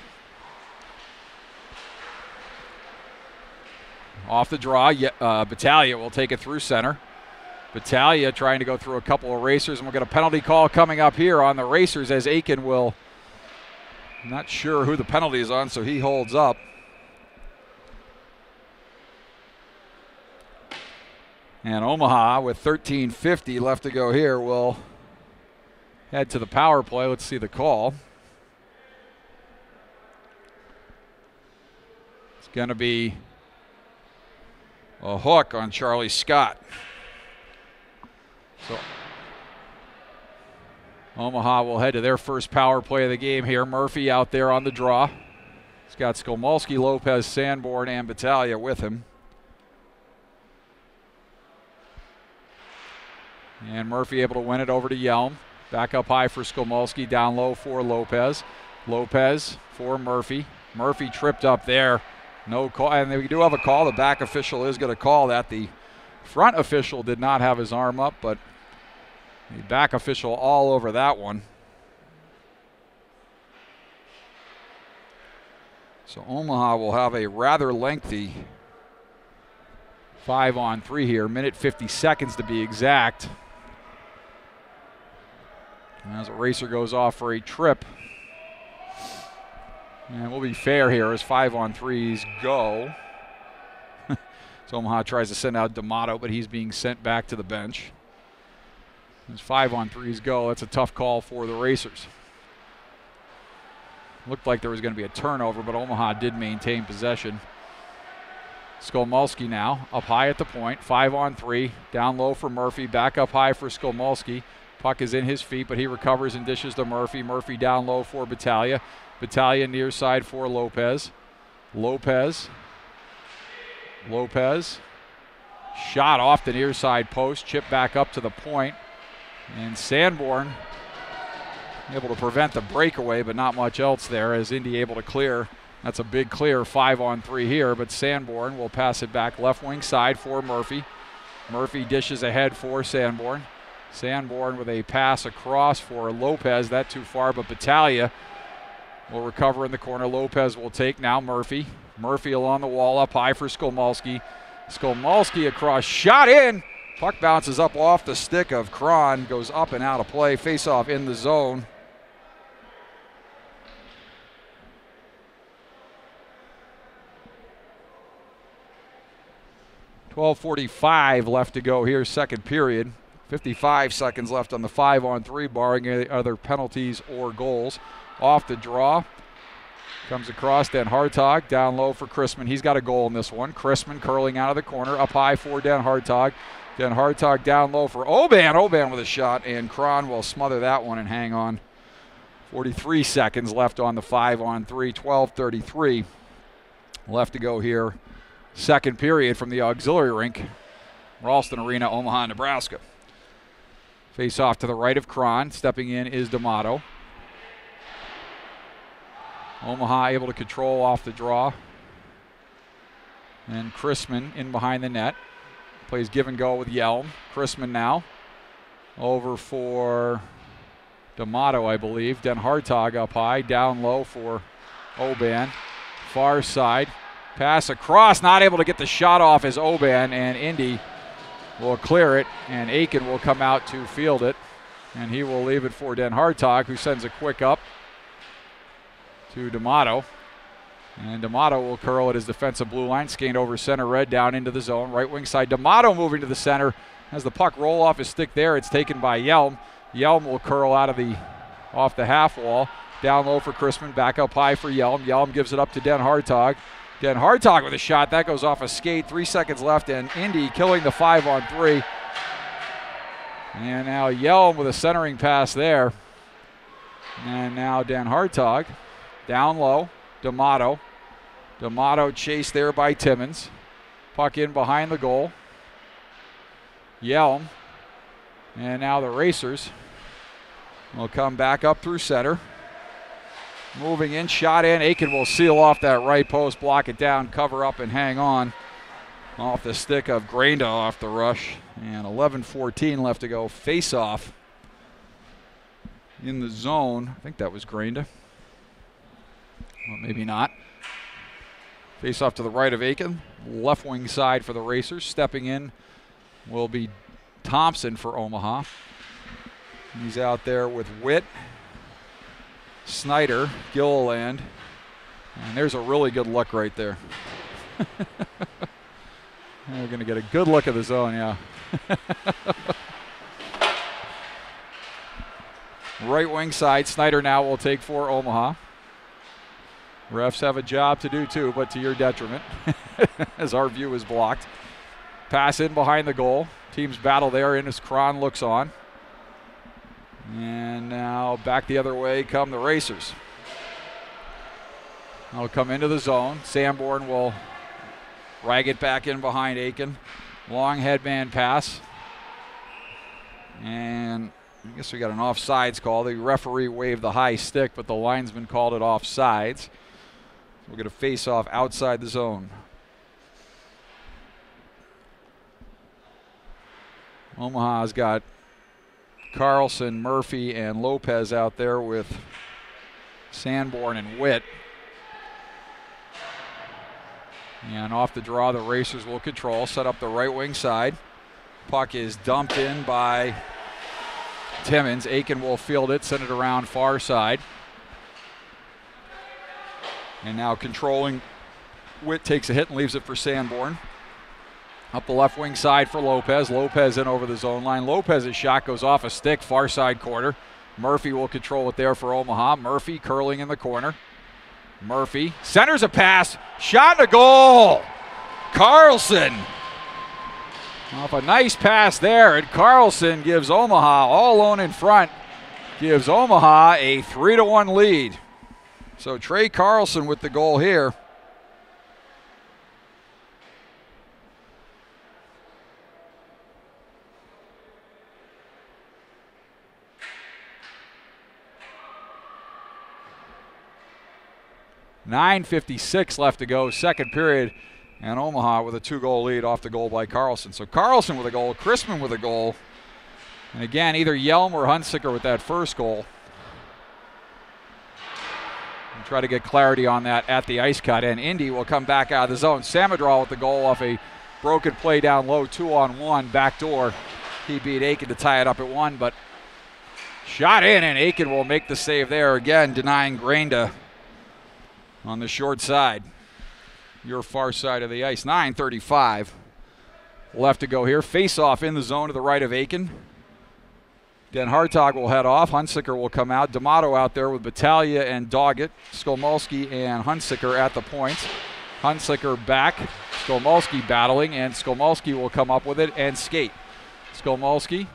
A: Off the draw, Battaglia will take it through center. Battaglia trying to go through a couple of racers, and we'll get a penalty call coming up here on the Racers as Aiken will, not sure who the penalty is on, so he holds up. And Omaha, with 13:50 left to go here, will head to the power play. Let's see the call. It's going to be a hook on Charlie Scott. So Omaha will head to their first power play of the game here. Murphy out there on the draw. He's got Skolmulski, Lopez, Sanborn, and Battaglia with him. And Murphy able to win it over to Yelm. Back up high for Skolmulski, down low for Lopez. Lopez for Murphy. Murphy tripped up there. No call, and we do have a call. The back official is going to call that. The front official did not have his arm up, but the back official all over that one. So Omaha will have a rather lengthy 5-on-3 here, minute 50 seconds to be exact. As a racer goes off for a trip. And we'll be fair here as 5-on-3s go. So Omaha tries to send out D'Amato, but he's being sent back to the bench. As 5-on-3s go, that's a tough call for the racers. Looked like there was going to be a turnover, but Omaha did maintain possession. Skolmulski now up high at the point, 5-on-3, down low for Murphy, back up high for Skolmulski. Puck is in his feet, but he recovers and dishes to Murphy. Murphy down low for Battaglia. Battaglia near side for Lopez. Lopez. Shot off the near side post, chip back up to the point. And Sanborn able to prevent the breakaway, but not much else there as Indy able to clear. That's a big clear, 5-on-3 here, but Sanborn will pass it back left wing side for Murphy. Murphy dishes ahead for Sanborn. Sanborn with a pass across for Lopez. That too far, but Battaglia will recover in the corner. Lopez will take now Murphy. Murphy along the wall up high for Skolmulski. Skolmulski across, shot in. Puck bounces up off the stick of Cron, goes up and out of play. Face-off in the zone. .45 left to go here, second period. 55 seconds left on the 5-on-3, barring any other penalties or goals. Off the draw. Comes across, Den Hartog, down low for Chrisman. He's got a goal in this one. Chrisman curling out of the corner, up high for Den Hartog. Den Hartog down low for Oban. Oban with a shot, and Cron will smother that one and hang on. 43 seconds left on the 5-on-3, 12:33 left to go here. Second period from the auxiliary rink, Ralston Arena, Omaha, Nebraska. Face off to the right of Cron. Stepping in is D'Amato. Omaha able to control off the draw. And Chrisman in behind the net. Plays give and go with Yelm. Chrisman now. Over for D'Amato, I believe. Den Hartog up high. Down low for Oban. Far side. Pass across. Not able to get the shot off as Oban, and Indy will clear it, and Aiken will come out to field it. And he will leave it for Den Hartog, who sends a quick up to D'Amato. And D'Amato will curl at his defensive blue line, skate over center red down into the zone. Right wing side, D'Amato moving to the center. As the puck roll off his stick there, it's taken by Yelm. Yelm will curl out of off the half wall. Down low for Chrisman, back up high for Yelm. Yelm gives it up to Den Hartog. Den Hartog with a shot. That goes off a skate. 3 seconds left, and Indy killing the 5-on-3. And now Yelm with a centering pass there. And now Den Hartog. Down low, D'Amato. D'Amato chased there by Timmons. Puck in behind the goal. Yelm. And now the racers will come back up through center. Moving in, shot in. Aiken will seal off that right post, block it down, cover up, and hang on. Off the stick of Granda off the rush. And 11:14 left to go. Face off in the zone. I think that was Granda. Well, maybe not. Face off to the right of Aiken. Left wing side for the racers. Stepping in will be Thompson for Omaha. He's out there with Witt, Snyder, Gilliland, and there's a really good look right there. We're going to get a good look at the zone, yeah. Right wing side, Snyder now will take for Omaha. Refs have a job to do too, but to your detriment, as our view is blocked. Pass in behind the goal. Teams battle there in as Cron looks on. And now back the other way come the racers. They'll come into the zone. Sanborn will rag it back in behind Aiken. Long headman pass. And I guess we got an offsides call. The referee waved the high stick, but the linesman called it offsides. We'll get a face-off outside the zone. Omaha's got Carlson, Murphy, and Lopez out there with Sanborn and Witt. And off the draw, the Racers will control, set up the right wing side. Puck is dumped in by Timmins. Aiken will field it, send it around far side. And now controlling, Witt takes a hit and leaves it for Sanborn. Up the left wing side for Lopez. Lopez in over the zone line. Lopez's shot goes off a stick, far side corner. Murphy will control it there for Omaha. Murphy curling in the corner. Murphy centers a pass, shot and a goal. Carlson. Off a nice pass there, and Carlson gives Omaha all alone in front. Gives Omaha a 3-1 lead. So Trey Carlson with the goal here. .9:56 left to go, second period, and Omaha with a 2-goal lead off the goal by Carlson. So Carlson with a goal, Chrisman with a goal, and again, either Yelm or Hunsicker with that first goal. We'll try to get clarity on that at the ice cut, and Indy will come back out of the zone. Samadral with the goal off a broken play down low, 2-on-1, backdoor. He beat Aiken to tie it up at 1, but shot in, and Aiken will make the save there again, denying Grainda on the short side, your far side of the ice. 9:35 left to go here. Face-off in the zone to the right of Aiken. Den Hartog will head off. Hunsicker will come out. D'Amato out there with Battaglia and Doggett. Skolmolski and Hunsicker at the points. Hunsicker back. Skolmolski battling, and Skolmolski will come up with it and skate. Skolmolski,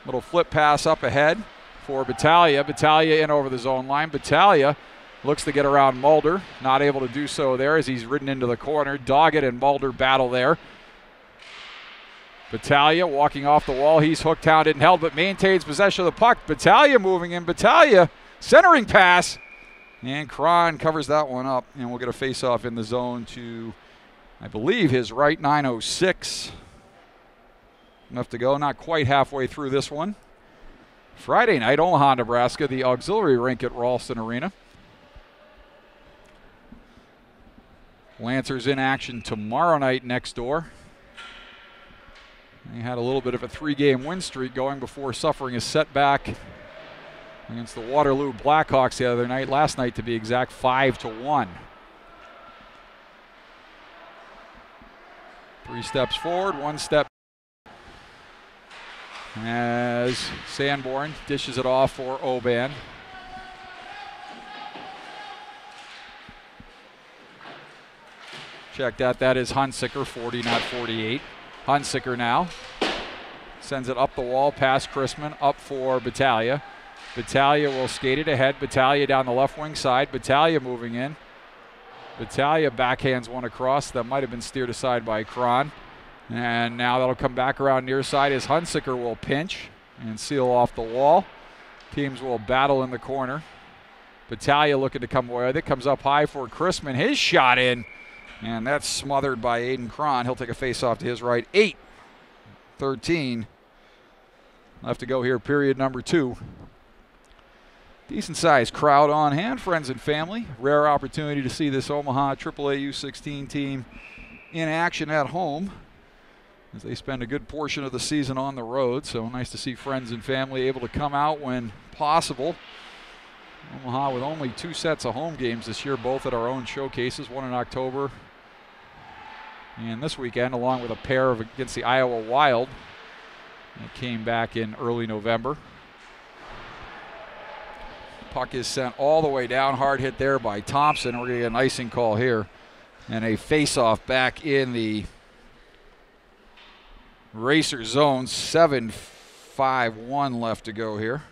A: little flip pass up ahead for Battaglia. Battaglia in over the zone line. Battaglia looks to get around Mulder. Not able to do so there as he's ridden into the corner. Doggett and Mulder battle there. Battaglia walking off the wall. He's hooked, hounded, and held, but maintains possession of the puck. Battaglia moving in. Battaglia centering pass. And Cron covers that one up. And we'll get a face-off in the zone to, I believe, his right. 9:06 left to go. Not quite halfway through this one. Friday night, Omaha, Nebraska, the auxiliary rink at Ralston Arena. Lancers in action tomorrow night next door. They had a little bit of a 3-game win streak going before suffering a setback against the Waterloo Blackhawks the other night, last night to be exact, 5-1. 3 steps forward, 1 step as Sanborn dishes it off for Oban. Check that is Hunsicker, 40, not 48. Hunsicker now sends it up the wall past Chrisman, up for Battaglia. Battaglia will skate it ahead. Battaglia down the left wing side. Battaglia moving in. Battaglia backhands one across. That might have been steered aside by Cron. And now that'll come back around near side as Hunsicker will pinch and seal off the wall. Teams will battle in the corner. Battaglia looking to come away with it. Comes up high for Chrisman. His shot in. And that's smothered by Aiden Cron. He'll take a face-off to his right. 8:13 left to go here, period number 2. Decent-sized crowd on hand, friends and family. Rare opportunity to see this Omaha AAA U16 team in action at home as they spend a good portion of the season on the road. So nice to see friends and family able to come out when possible. Omaha with only 2 sets of home games this year, both at our own showcases, one in October and this weekend, along with a pair against the Iowa Wild that came back in early November. Puck is sent all the way down, hard hit there by Thompson. We're going to get an icing call here and a face-off back in the Racer zone. 7:51 left to go here.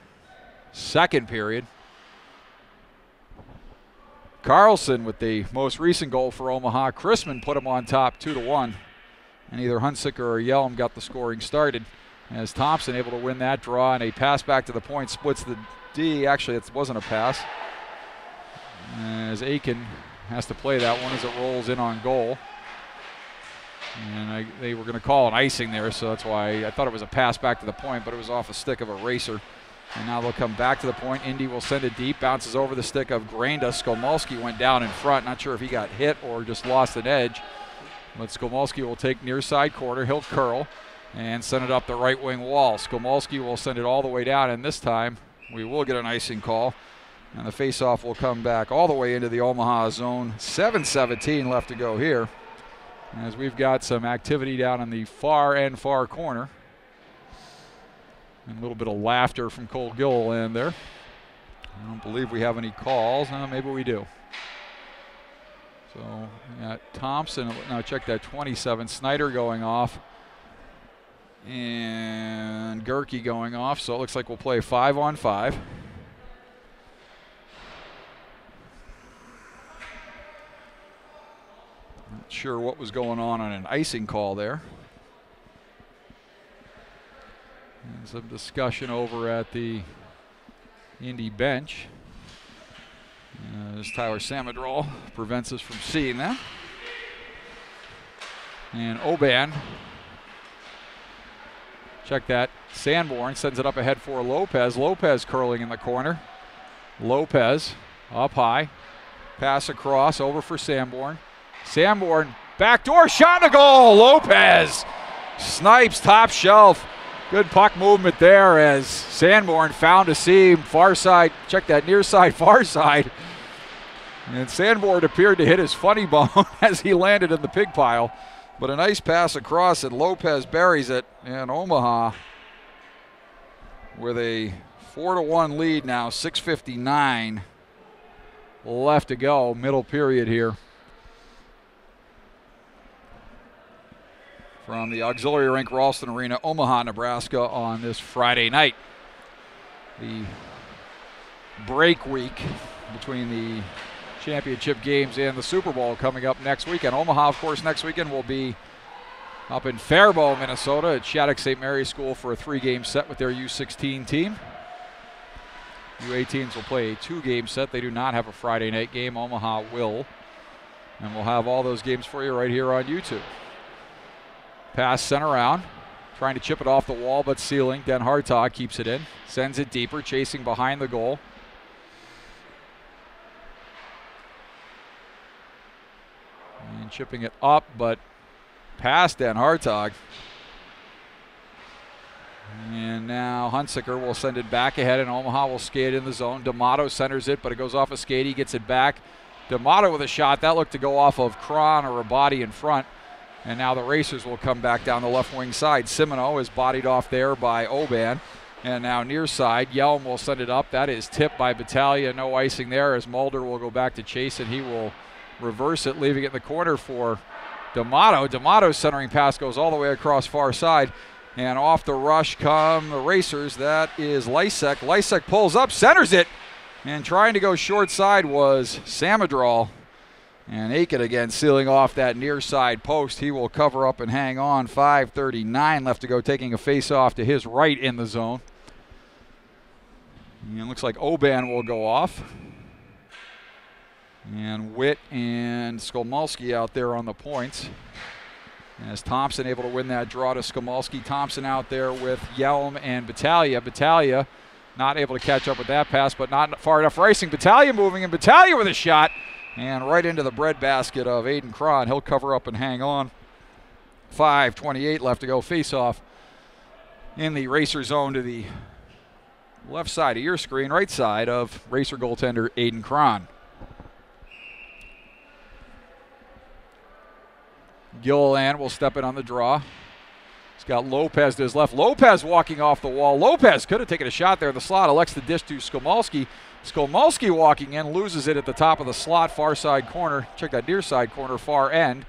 A: Second period. Carlson with the most recent goal for Omaha. Chrisman put him on top 2-1. And either Hunsicker or Yelm got the scoring started as Thompson able to win that draw, and a pass back to the point splits the D. Actually, it wasn't a pass as Aiken has to play that one as it rolls in on goal. And they were going to call an icing there, so that's why I thought it was a pass back to the point, but it was off a stick of a racer. And now they'll come back to the point. Indy will send it deep, bounces over the stick of Granda. Skolmolski went down in front. Not sure if he got hit or just lost an edge. But Skolmolski will take near side corner. He'll curl and send it up the right wing wall. Skolmolski will send it all the way down, and this time we will get an icing call. And the faceoff will come back all the way into the Omaha zone. 7:17 left to go here, as we've got some activity down in the far corner. And a little bit of laughter from Cole Gilliland there. I don't believe we have any calls. Maybe we do. So we got Thompson. Now check that 27. Snyder going off. And Gerke going off. So it looks like we'll play 5-on-5. Not sure what was going on an icing call there. And some discussion over at the Indy bench. As Tyler Samadrol prevents us from seeing that. And Oban, check that. Sanborn sends it up ahead for Lopez. Lopez curling in the corner. Lopez up high. Pass across over for Sanborn. Sanborn, backdoor shot, and a goal. Lopez snipes top shelf. Good puck movement there as Sanborn found a seam. Far side, check that near side, far side. And Sanborn appeared to hit his funny bone as he landed in the pig pile. But a nice pass across, and Lopez buries it. And Omaha with a 4-1 lead now, 6:59 left to go, middle period here. From the auxiliary rink, Ralston Arena, Omaha, Nebraska, on this Friday night. The break week between the championship games and the Super Bowl coming up next weekend. Omaha, of course, next weekend will be up in Faribault, Minnesota at Shattuck St. Mary's School for a 3-game set with their U16 team. U18s will play a 2-game set. They do not have a Friday night game. Omaha will. And we'll have all those games for you right here on YouTube. Pass sent around, trying to chip it off the wall, but sealing. Den Hartog keeps it in, sends it deeper, chasing behind the goal. And chipping it up, but past Den Hartog. And now Hunsaker will send it back ahead, and Omaha will skate in the zone. D'Amato centers it, but it goes off a skate. He gets it back. D'Amato with a shot. That looked to go off of Cron or a body in front. And now the Racers will come back down the left wing side. Simino is bodied off there by Oban. And now near side, Yelm will send it up. That is tipped by Battaglia. No icing there as Mulder will go back to chase, and he will reverse it, leaving it in the corner for D'Amato. D'Amato's centering pass goes all the way across far side. And off the rush come the Racers. That is Lysek. Lysek pulls up, centers it. And trying to go short side was Samadrol. And Aiken again sealing off that near side post. He will cover up and hang on. 5:39 left to go, taking a face-off to his right in the zone. And it looks like Oban will go off. And Witt and Skolmolski out there on the points. As Thompson able to win that draw to Skolmolski. Thompson out there with Yelm and Battaglia. Battaglia not able to catch up with that pass, but not far enough for icing. Battaglia moving, and Battaglia with a shot. And right into the breadbasket of Aiden Cron. He'll cover up and hang on. 5:28 left to go. Face-off in the Racer zone to the left side of your screen, right side of Racer goaltender Aiden Cron. Gilliland will step in on the draw. He's got Lopez to his left. Lopez walking off the wall. Lopez could have taken a shot there in the slot. Elects to dish to Skolmolski. Skolmolski walking in, loses it at the top of the slot, far side corner. Check that near side corner, far end.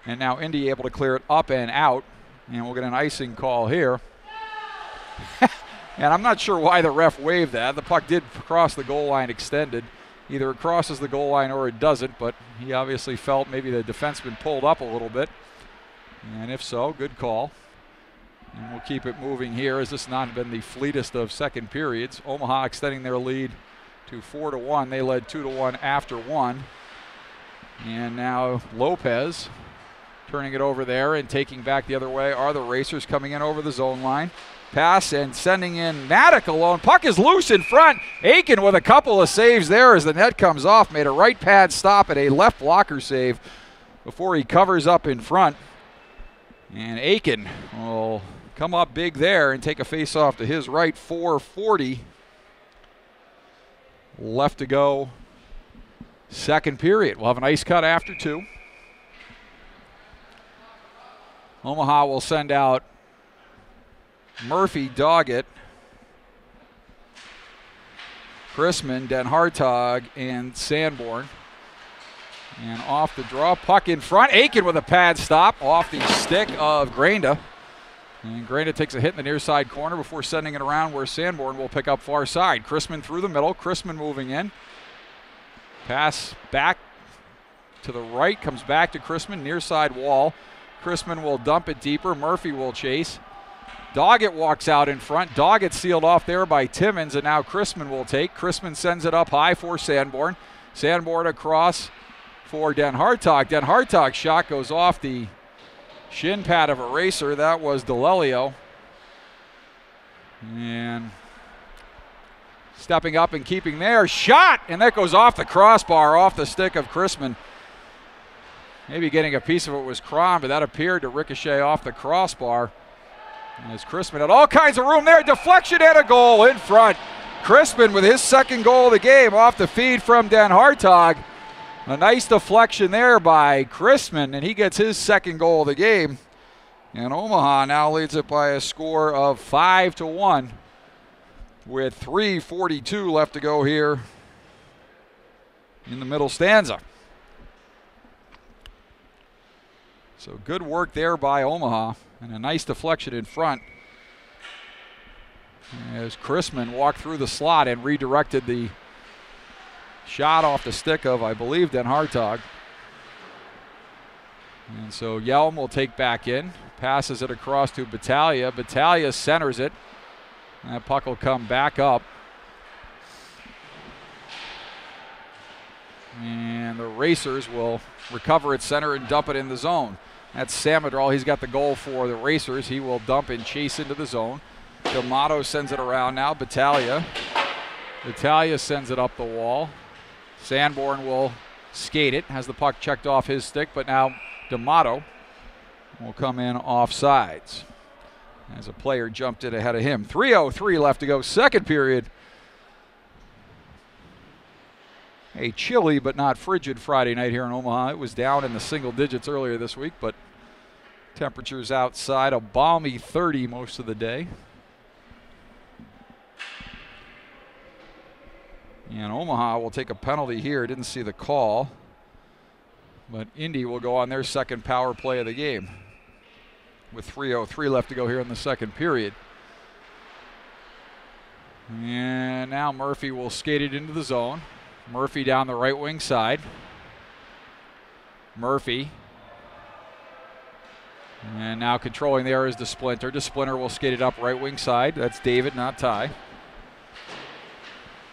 A: And now Indy able to clear it up and out. And we'll get an icing call here. And I'm not sure why the ref waved that. The puck did cross the goal line extended. Either it crosses the goal line or it doesn't, but he obviously felt maybe the defenseman pulled up a little bit. And if so, good call. And we'll keep it moving here, as this has not been the fleetest of second periods. Omaha extending their lead to 4-1. They led 2-1 after one. And now Lopez turning it over there, and taking back the other way are the Racers, coming in over the zone line. Pass and sending in Maddock alone. Puck is loose in front. Aiken with a couple of saves there as the net comes off. Made a right pad stop at a left blocker save before he covers up in front. And Aiken will come up big there and take a face-off to his right. 4:40 left to go, second period. We'll have an ice cut after 2. Omaha will send out Murphy, Doggett, Chrisman, Den Hartog, and Sanborn. And off the draw, puck in front. Aiken with a pad stop off the stick of Granda. And Granda takes a hit in the near side corner before sending it around where Sanborn will pick up far side. Chrisman through the middle. Chrisman moving in. Pass back to the right, comes back to Chrisman, near side wall. Chrisman will dump it deeper. Murphy will chase. Doggett walks out in front. Doggett sealed off there by Timmins, and now Chrisman will take. Chrisman sends it up high for Sanborn. Sanborn across for Den Hartog. Den Hartog's shot goes off the shin pad of a Racer. That was DeLelio. And stepping up and keeping there. Shot! And that goes off the crossbar, off the stick of Chrisman. Maybe getting a piece of it was Cron, but that appeared to ricochet off the crossbar. As Chrisman had all kinds of room there. Deflection and a goal in front. Chrisman with his second goal of the game off the feed from Den Hartog. A nice deflection there by Chrisman, and he gets his second goal of the game. And Omaha now leads it by a score of 5-1 with 3:42 left to go here in the middle stanza. So good work there by Omaha, and a nice deflection in front as Chrisman walked through the slot and redirected the shot off the stick of, I believe, Den Hartog. And so Yelm will take back in, passes it across to Battaglia. Battaglia centers it. That puck will come back up. And the Racers will recover at center and dump it in the zone. That's Samadral. He's got the goal for the Racers. He will dump and chase into the zone. D'Amato sends it around now. Battaglia. Battaglia sends it up the wall. Sanborn will skate it. Has the puck checked off his stick, but now D'Amato will come in offsides as a player jumped in ahead of him. 3:03 left to go, second period. A chilly but not frigid Friday night here in Omaha. It was down in the single digits earlier this week, but temperatures outside a balmy 30 most of the day. And Omaha will take a penalty here. Didn't see the call, but Indy will go on their second power play of the game with 3:03 left to go here in the second period. And now Murphy will skate it into the zone. Murphy down the right wing side. Murphy. And now controlling there is DeSplinter. DeSplinter will skate it up right wing side. That's David, not Ty.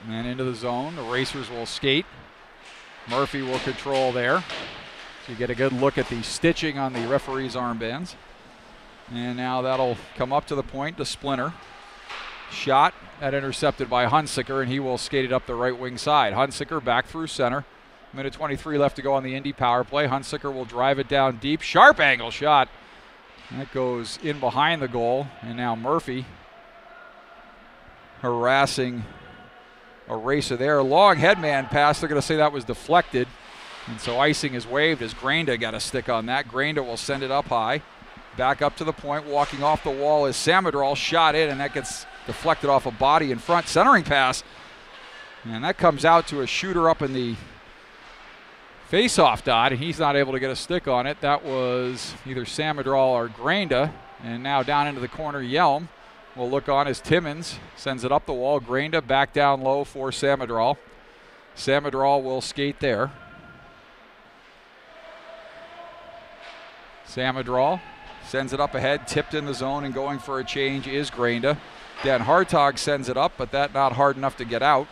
A: And into the zone. The Racers will skate. Murphy will control there. So you get a good look at the stitching on the referee's armbands. And now that'll come up to the point. DeSplinter. Shot. That intercepted by Hunsicker, and he will skate it up the right wing side. Hunsicker back through center. Minute 23 left to go on the Indy power play. Hunsicker will drive it down deep. Sharp angle shot. That goes in behind the goal. And now Murphy harassing a Racer there. Long headman pass. They're going to say that was deflected. And so icing is waved as Granda got a stick on that. Granda will send it up high. Back up to the point. Walking off the wall is Samadral. Shot in, and that gets deflected off a body in front. Centering pass. And that comes out to a shooter up in the face-off dot, and he's not able to get a stick on it. That was either Samadral or Granda. And now down into the corner, Yelm will look on as Timmins sends it up the wall. Granda back down low for Samadral. Samadral will skate there. Samadral sends it up ahead, tipped in the zone, and going for a change is Granda. Dan Hartog sends it up, but that not hard enough to get out.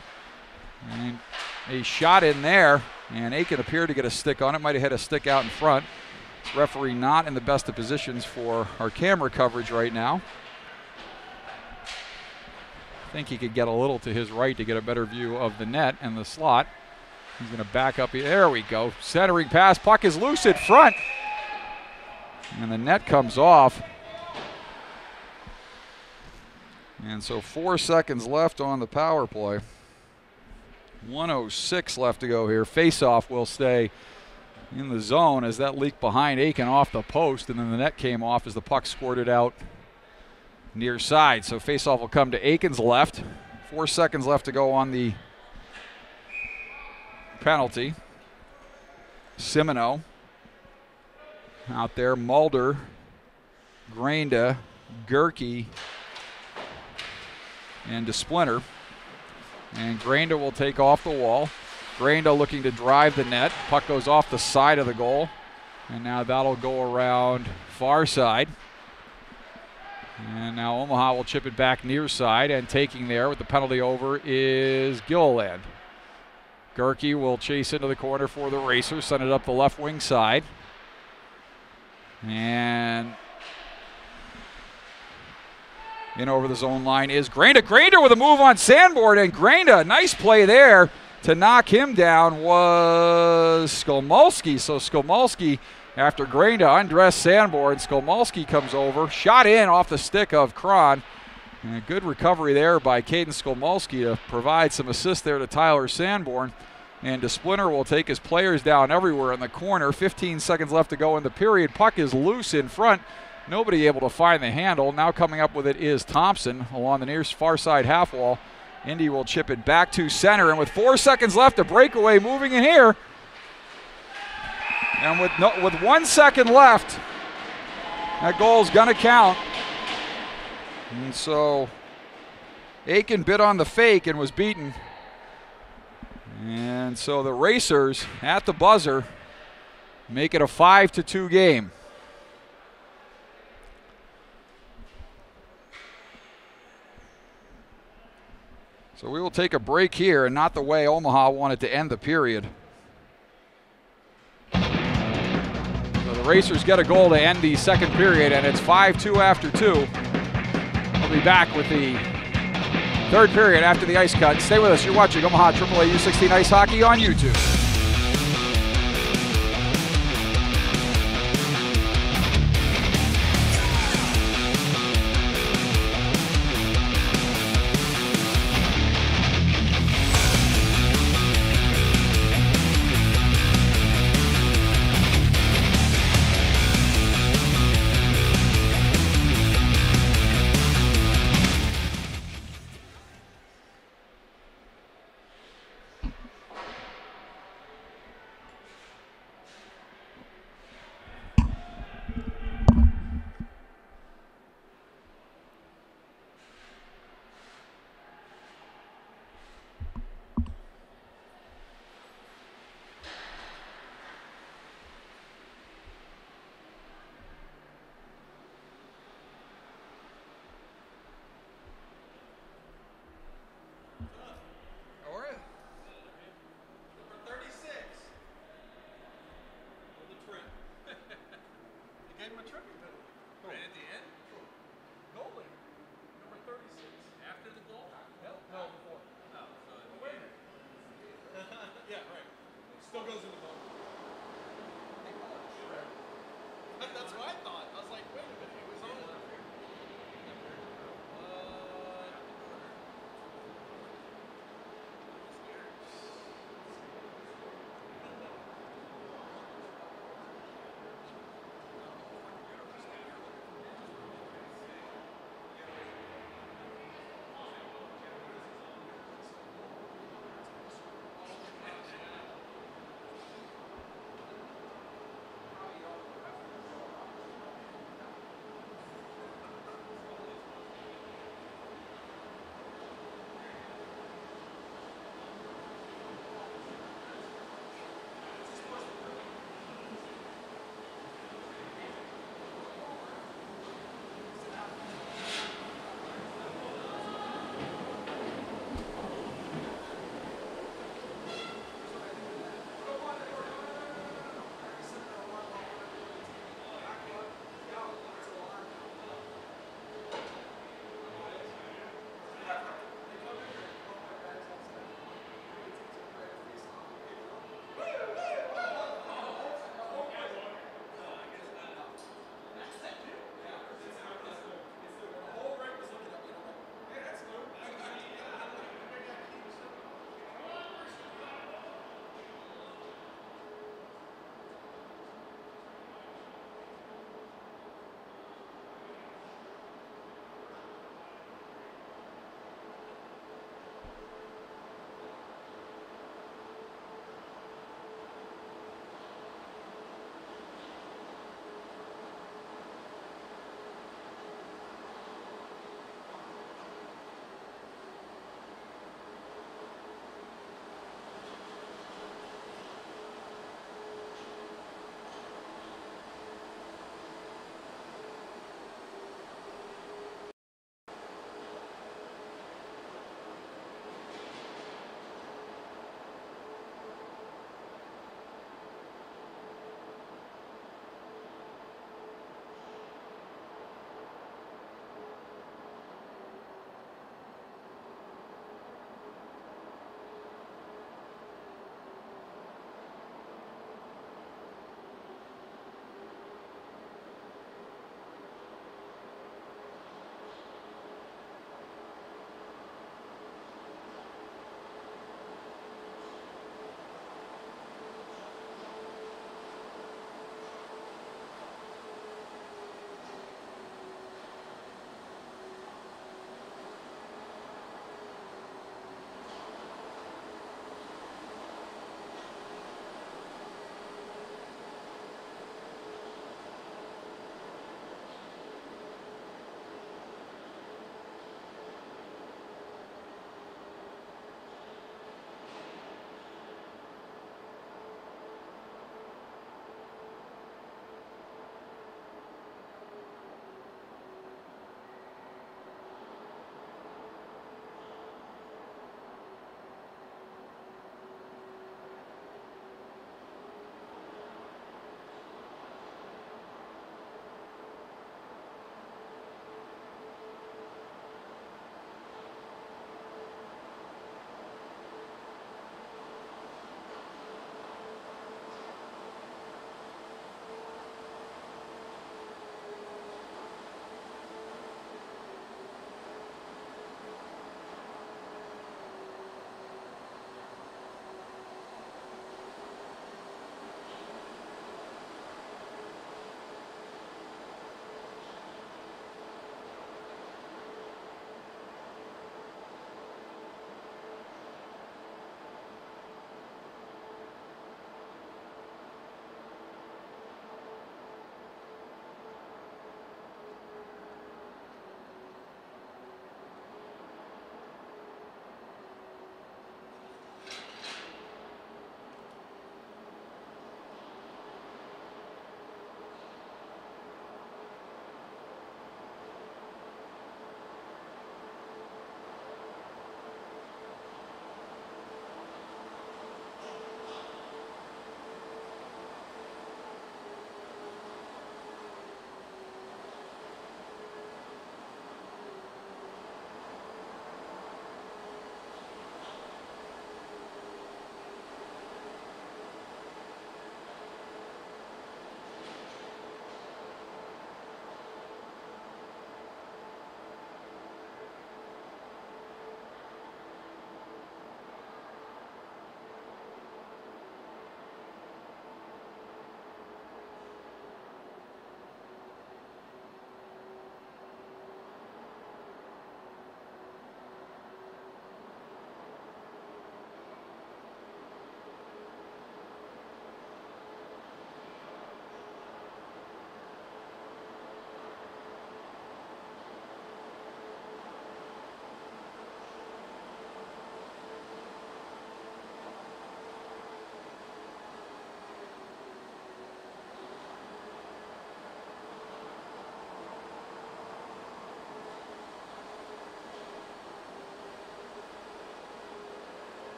A: And a shot in there And Aiken appeared to get a stick on it. Might have hit a stick out in front. This referee not in the best of positions for our camera coverage right now. I think he could get a little to his right to get a better view of the net and the slot. He's going to back up. There we go. Centering pass. Puck is loose in front. And the net comes off. And so 4 seconds left on the power play. 1:06 left to go here. Face-off will stay in the zone as that leaked behind Aiken off the post, and then the net came off as the puck squirted out near side. So face-off will come to Aiken's left. 4 seconds left to go on the penalty. Simoneau out there. Mulder, Grainda, Gerke, and DeSplinter. And Grainda will take off the wall. Grainda looking to drive the net. Puck goes off the side of the goal. And now that'll go around far side. And now Omaha will chip it back near side. And taking there with the penalty over is Gilliland. Gerke will chase into the corner for the Racers. Send it up the left wing side. And in over the zone line is Grainda. Grainda with a move on Sanborn, and Grainda, nice play there to knock him down was Skolmolsky. So Skolmolsky, after Grainda undressed Sanborn, Skolmolsky comes over, shot in off the stick of Kron. And a good recovery there by Caden Skolmolsky to provide some assist there to Tyler Sanborn. And DeSplinter will take his players down everywhere in the corner. 15 seconds left to go in the period. Puck is loose in front. Nobody able to find the handle. Now coming up with it is Thompson along the near far side half wall. Indy will chip it back to center, and with 4 seconds left, a breakaway moving in here. And with 1 second left, that goal's gonna count. And so Aiken bit on the fake and was beaten. And so the Racers at the buzzer make it a 5-2 game. So we will take a break here, and not the way Omaha wanted to end the period. So the Racers get a goal to end the second period, and it's 5-2 after 2. We'll be back with the third period after the ice cut. Stay with us. You're watching Omaha AAA U16 Ice Hockey on YouTube.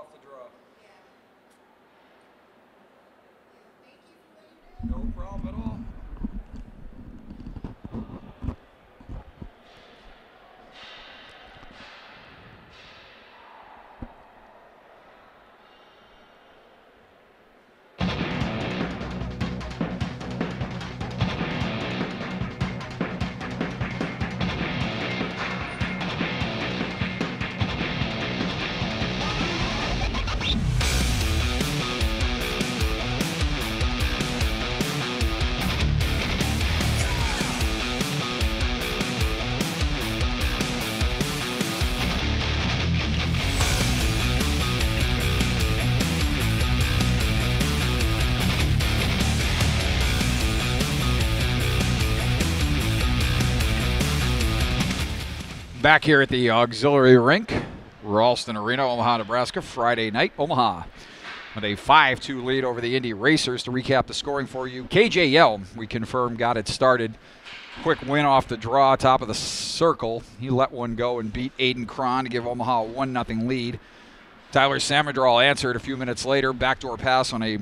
A: off the draw. No problem at all. Back here at the auxiliary rink, Ralston Arena, Omaha, Nebraska, Friday night. Omaha with a 5-2 lead over the Indy Racers. To recap the scoring for you, KJ Yelm, we confirmed, got it started. Quick win off the draw, top of the circle. He let one go and beat Aiden Cron to give Omaha a 1-0 lead. Tyler Samadral answered a few minutes later. Backdoor pass on a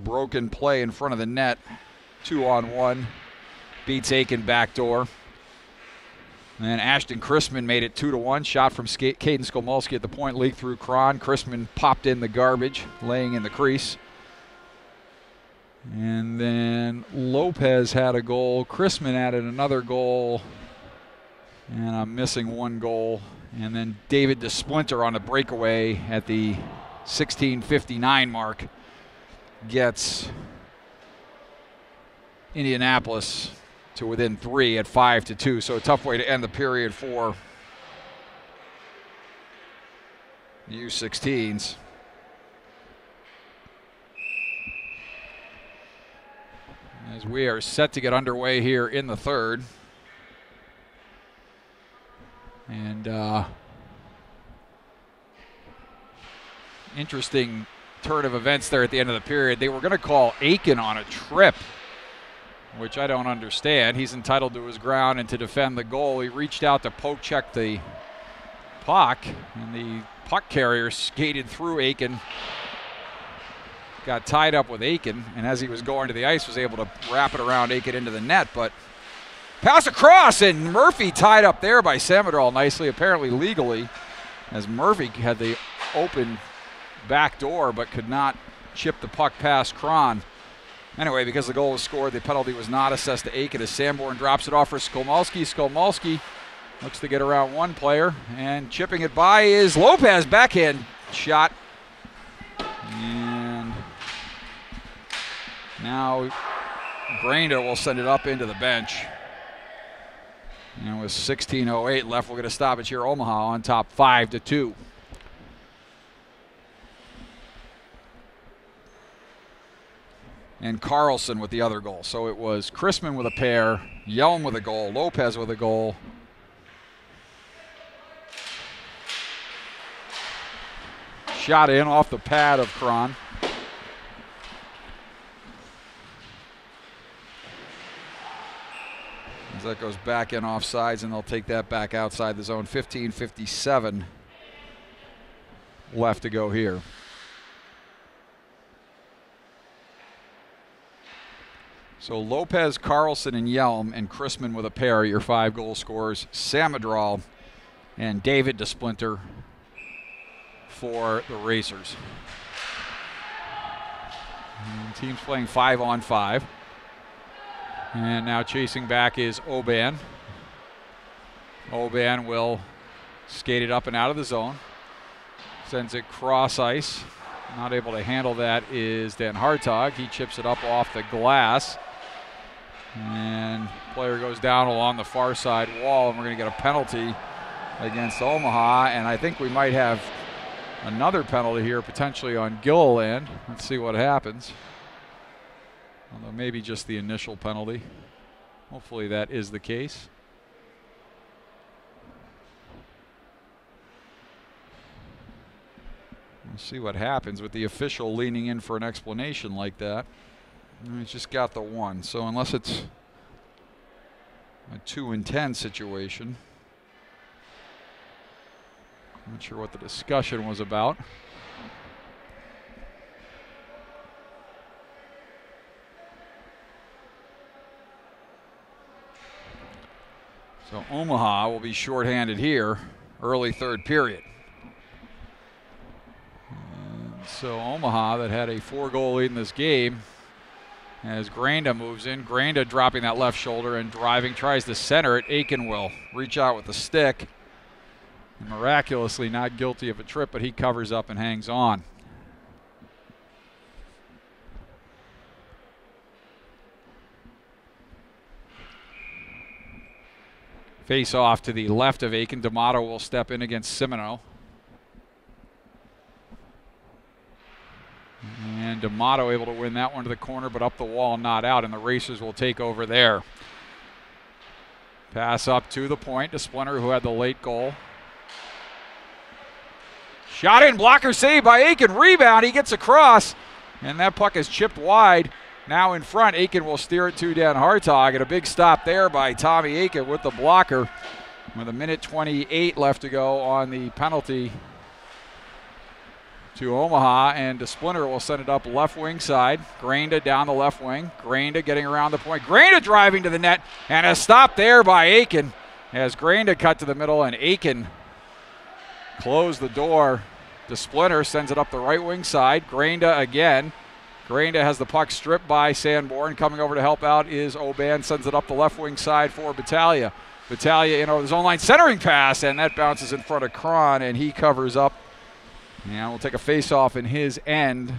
A: broken play in front of the net. 2-on-1. Beats Aiken backdoor. And then Ashton Chrisman made it 2-1. Shot from Caden Skolmolsky at the point, leaked through Cron. Chrisman popped in the garbage, laying in the crease. And then Lopez had a goal. Chrisman added another goal. And I'm missing one goal. And then David DeSplinter on a breakaway at the 16:59 mark gets Indianapolis to within 3 at 5-2. So a tough way to end the period for the U16s. As we are set to get underway here in the third. And interesting turn of events there at the end of the period. They were going to call Aiken on a trip, which I don't understand. He's entitled to his ground and to defend the goal. He reached out to poke check the puck, and the puck carrier skated through Aiken, got tied up with Aiken, and as he was going to the ice was able to wrap it around Aiken into the net, but pass across, and Murphy tied up there by Samadral nicely, apparently legally, as Murphy had the open back door but could not chip the puck past Cron. Anyway, because the goal was scored, the penalty was not assessed to Aiken as Sanborn drops it off for Skolmolsky. Skolmolsky looks to get around one player, and chipping it by is Lopez. Backhand shot. And now Grander will send it up into the bench. And with 16:08 left, we'll get a stoppage here. Omaha on top 5-2. And Carlson with the other goal. So it was Chrisman with a pair, Yelm with a goal, Lopez with a goal. Shot in off the pad of Cron. As that goes back in offsides, and they'll take that back outside the zone. 15:57 left to go here. So Lopez, Carlson, and Yelm, and Chrisman with a pair, your 5 goal scorers. Samadral and David DeSplinter for the Racers. And teams playing 5-on-5. And now chasing back is Oban. Oban will skate it up and out of the zone. Sends it cross ice. Not able to handle that is Dan Hartog. He chips it up off the glass. And player goes down along the far side wall, and we're going to get a penalty against Omaha. And I think we might have another penalty here, potentially on Gilliland. Let's see what happens. Although maybe just the initial penalty. Hopefully that is the case. We'll see what happens with the official leaning in for an explanation like that. He's just got the one. So unless it's a 2-and-10 situation, Not sure what the discussion was about. So Omaha will be shorthanded here, early third period. And so Omaha, that had a 4-goal lead in this game, as Granda moves in. Granda dropping that left shoulder and driving, tries to center it. Aiken will reach out with the stick. Miraculously not guilty of a trip, but he covers up and hangs on. Face off to the left of Aiken. D'Amato will step in against Simino. And D'Amato able to win that one to the corner, but up the wall, not out, and the Racers will take over there. Pass up to the point to Splinter, who had the late goal. Shot in, blocker save by Aiken, rebound, he gets across, and that puck is chipped wide. Now in front, Aiken will steer it to Dan Hartog, and a big stop there by Tommy Aiken with the blocker. With 1:28 left to go on the penalty to Omaha, and DeSplinter will send it up left wing side. Granda down the left wing. Granda getting around the point. Granda driving to the net, and a stop there by Aiken as Granda cut to the middle, and Aiken closed the door. DeSplinter sends it up the right wing side. Granda again. Granda has the puck stripped by Sanborn. Coming over to help out is Oban. Sends it up the left wing side for Battaglia. Battaglia in over the zone line. Centering pass, and that bounces in front of Cron, and he covers up. And we'll take a face-off in his end.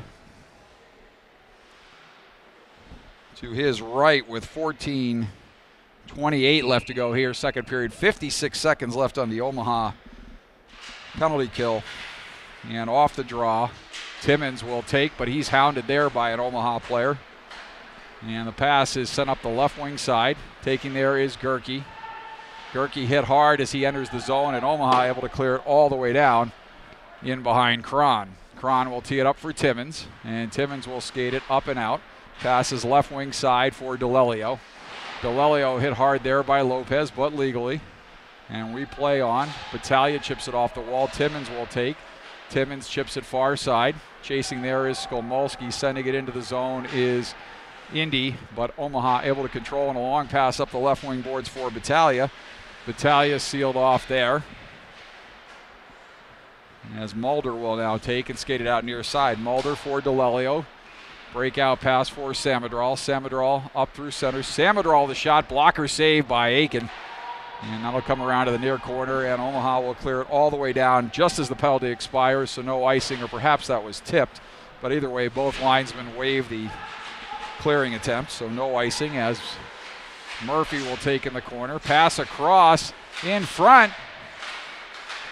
A: To his right with 14:28 left to go here. Second period. 56 seconds left on the Omaha penalty kill. And off the draw. Timmons will take, but he's hounded there by an Omaha player. And the pass is sent up the left wing side. Taking there is Gerke. Gerke hit hard as he enters the zone, and Omaha able to clear it all the way down in behind Cron. Cron will tee it up for Timmons, and Timmons will skate it up and out. Passes left wing side for DeLelio. DeLelio hit hard there by Lopez, but legally. And we play on. Battaglia chips it off the wall. Timmons will take. Timmons chips it far side. Chasing there is Skolmolski. Sending it into the zone is Indy, but Omaha able to control, and a long pass up the left wing boards for Battaglia. Battaglia sealed off there. As Mulder will now take and skate it out near side. Mulder for DeLelio. Breakout pass for Samadral. Samadral up through center. Samadral the shot. Blocker save by Aiken. And that'll come around to the near corner, and Omaha will clear it all the way down just as the penalty expires, so no icing, or perhaps that was tipped. But either way, both linesmen waive the clearing attempt, so no icing as Murphy will take in the corner. Pass across in front.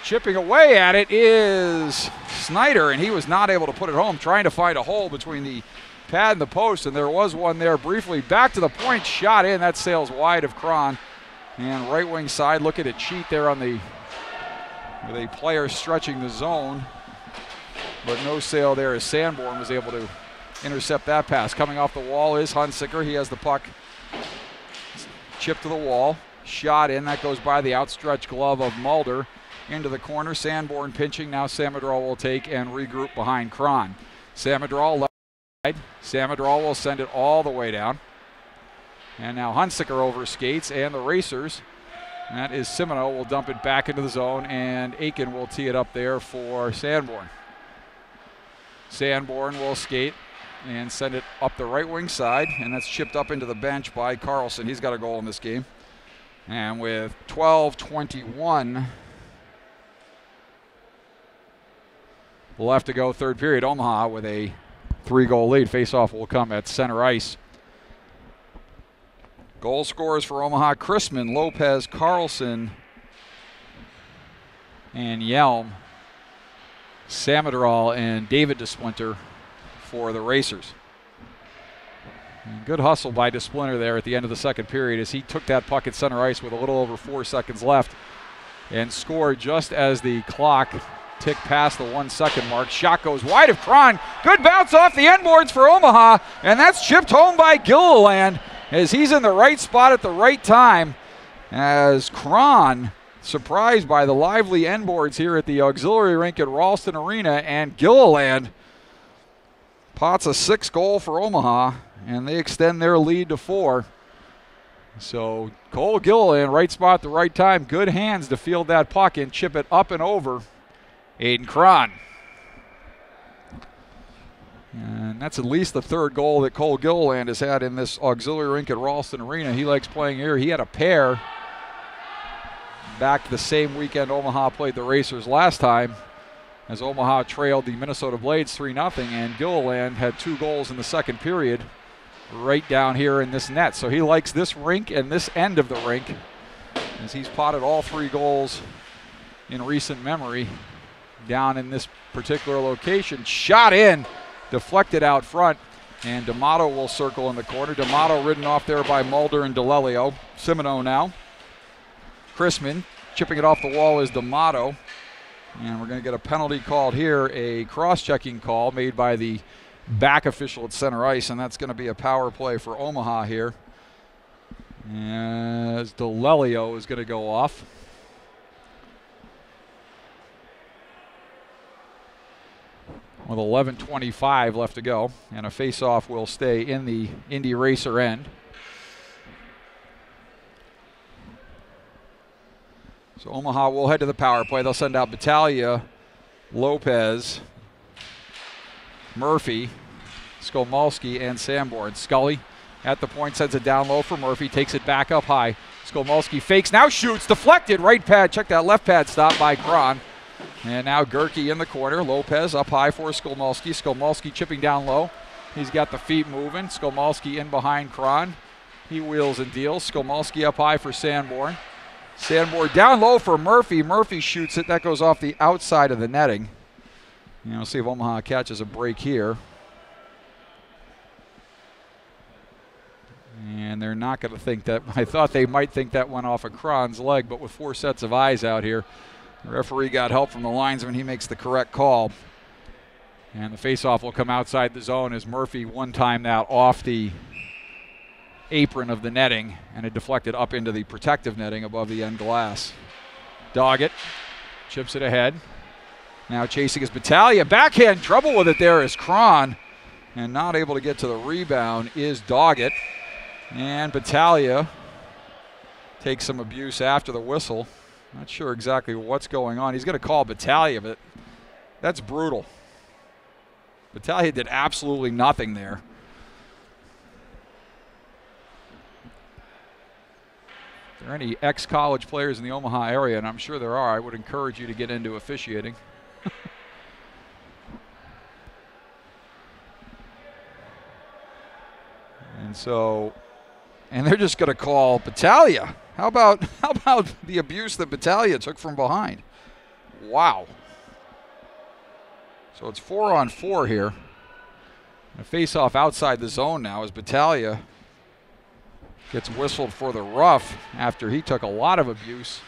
A: Chipping away at it is Snyder, and he was not able to put it home, trying to find a hole between the pad and the post, and there was one there briefly. Back to the point, shot in. That sails wide of Cron. And right wing side, look at a cheat there on the, with a player stretching the zone. But no sail there as Sanborn was able to intercept that pass. Coming off the wall is Hunsicker. He has the puck chipped to the wall. Shot in, that goes by the outstretched glove of Mulder. Into the corner, Sanborn pinching. Now Samadral will take and regroup behind Cron. Samadral left side. Samadral will send it all the way down. And now Hunsicker overskates, and the Racers, and that is Simino, will dump it back into the zone, and Aiken will tee it up there for Sanborn. Sanborn will skate and send it up the right wing side, and that's chipped up into the bench by Carlson. He's got a goal in this game. And with 12:21 left to go, third period, Omaha with a 3-goal lead. Face-off will come at center ice. Goal scorers for Omaha: Chrisman, Lopez, Carlson, and Yelm. Samadral and David DeSplinter for the Racers. And good hustle by DeSplinter there at the end of the second period as he took that puck at center ice with a little over 4 seconds left and scored just as the clock ticked past the 1 second mark. Shot goes wide of Cron. Good bounce off the end boards for Omaha, and that's chipped home by Gilliland as he's in the right spot at the right time as Cron surprised by the lively end boards here at the auxiliary rink at Ralston Arena, and Gilliland pots a 6th goal for Omaha, and they extend their lead to 4. So Cole Gilliland, right spot at the right time, good hands to field that puck and chip it up and over Aiden Cron. And that's at least the 3rd goal that Cole Gilliland has had in this auxiliary rink at Ralston Arena. He likes playing here. He had a pair back the same weekend Omaha played the Racers last time, as Omaha trailed the Minnesota Blades 3-0, and Gilliland had 2 goals in the second period right down here in this net. So he likes this rink and this end of the rink, as he's potted all 3 goals in recent memory down in this particular location. Shot in, deflected out front, and D'Amato will circle in the corner. D'Amato ridden off there by Mulder and DeLelio. Simino now. Chrisman chipping it off the wall is D'Amato. And we're going to get a penalty called here, a cross-checking call made by the back official at center ice, and that's going to be a power play for Omaha here, as DeLelio is going to go off. With 11:25 left to go, and a face-off will stay in the Indy Racer end. So Omaha will head to the power play. They'll send out Battaglia, Lopez, Murphy, Skolmolsky, and Sanborn. Scully at the point sends it down low for Murphy, takes it back up high. Skolmolsky fakes, now shoots, deflected, right pad, check that left pad stop by Cron. And now Gerke in the corner. Lopez up high for Skolmolsky. Skolmolsky chipping down low. He's got the feet moving. Skolmolsky in behind Cron. He wheels and deals. Skolmolsky up high for Sanborn. Sanborn down low for Murphy. Murphy shoots it. That goes off the outside of the netting. We'll see if Omaha catches a break here. And they're not going to think that. I thought they might think that went off of Cron's leg, but with 4 sets of eyes out here, the referee got help from the linesman. He makes the correct call. And the faceoff will come outside the zone as Murphy one-timed that off the apron of the netting, and it deflected up into the protective netting above the end glass. Doggett chips it ahead. Now chasing is Battaglia. Backhand, trouble with it there is Cron, and not able to get to the rebound is Doggett. And Battaglia takes some abuse after the whistle. Not sure exactly what's going on. He's going to call Battaglia, but that's brutal. Battaglia did absolutely nothing there. If there are any ex-college players in the Omaha area, and I'm sure there are, I would encourage you to get into officiating. And they're just going to call Battaglia. How about the abuse that Battaglia took from behind? Wow. So it's 4-on-4 here. A face-off outside the zone now as Battaglia gets whistled for the rough after he took a lot of abuse.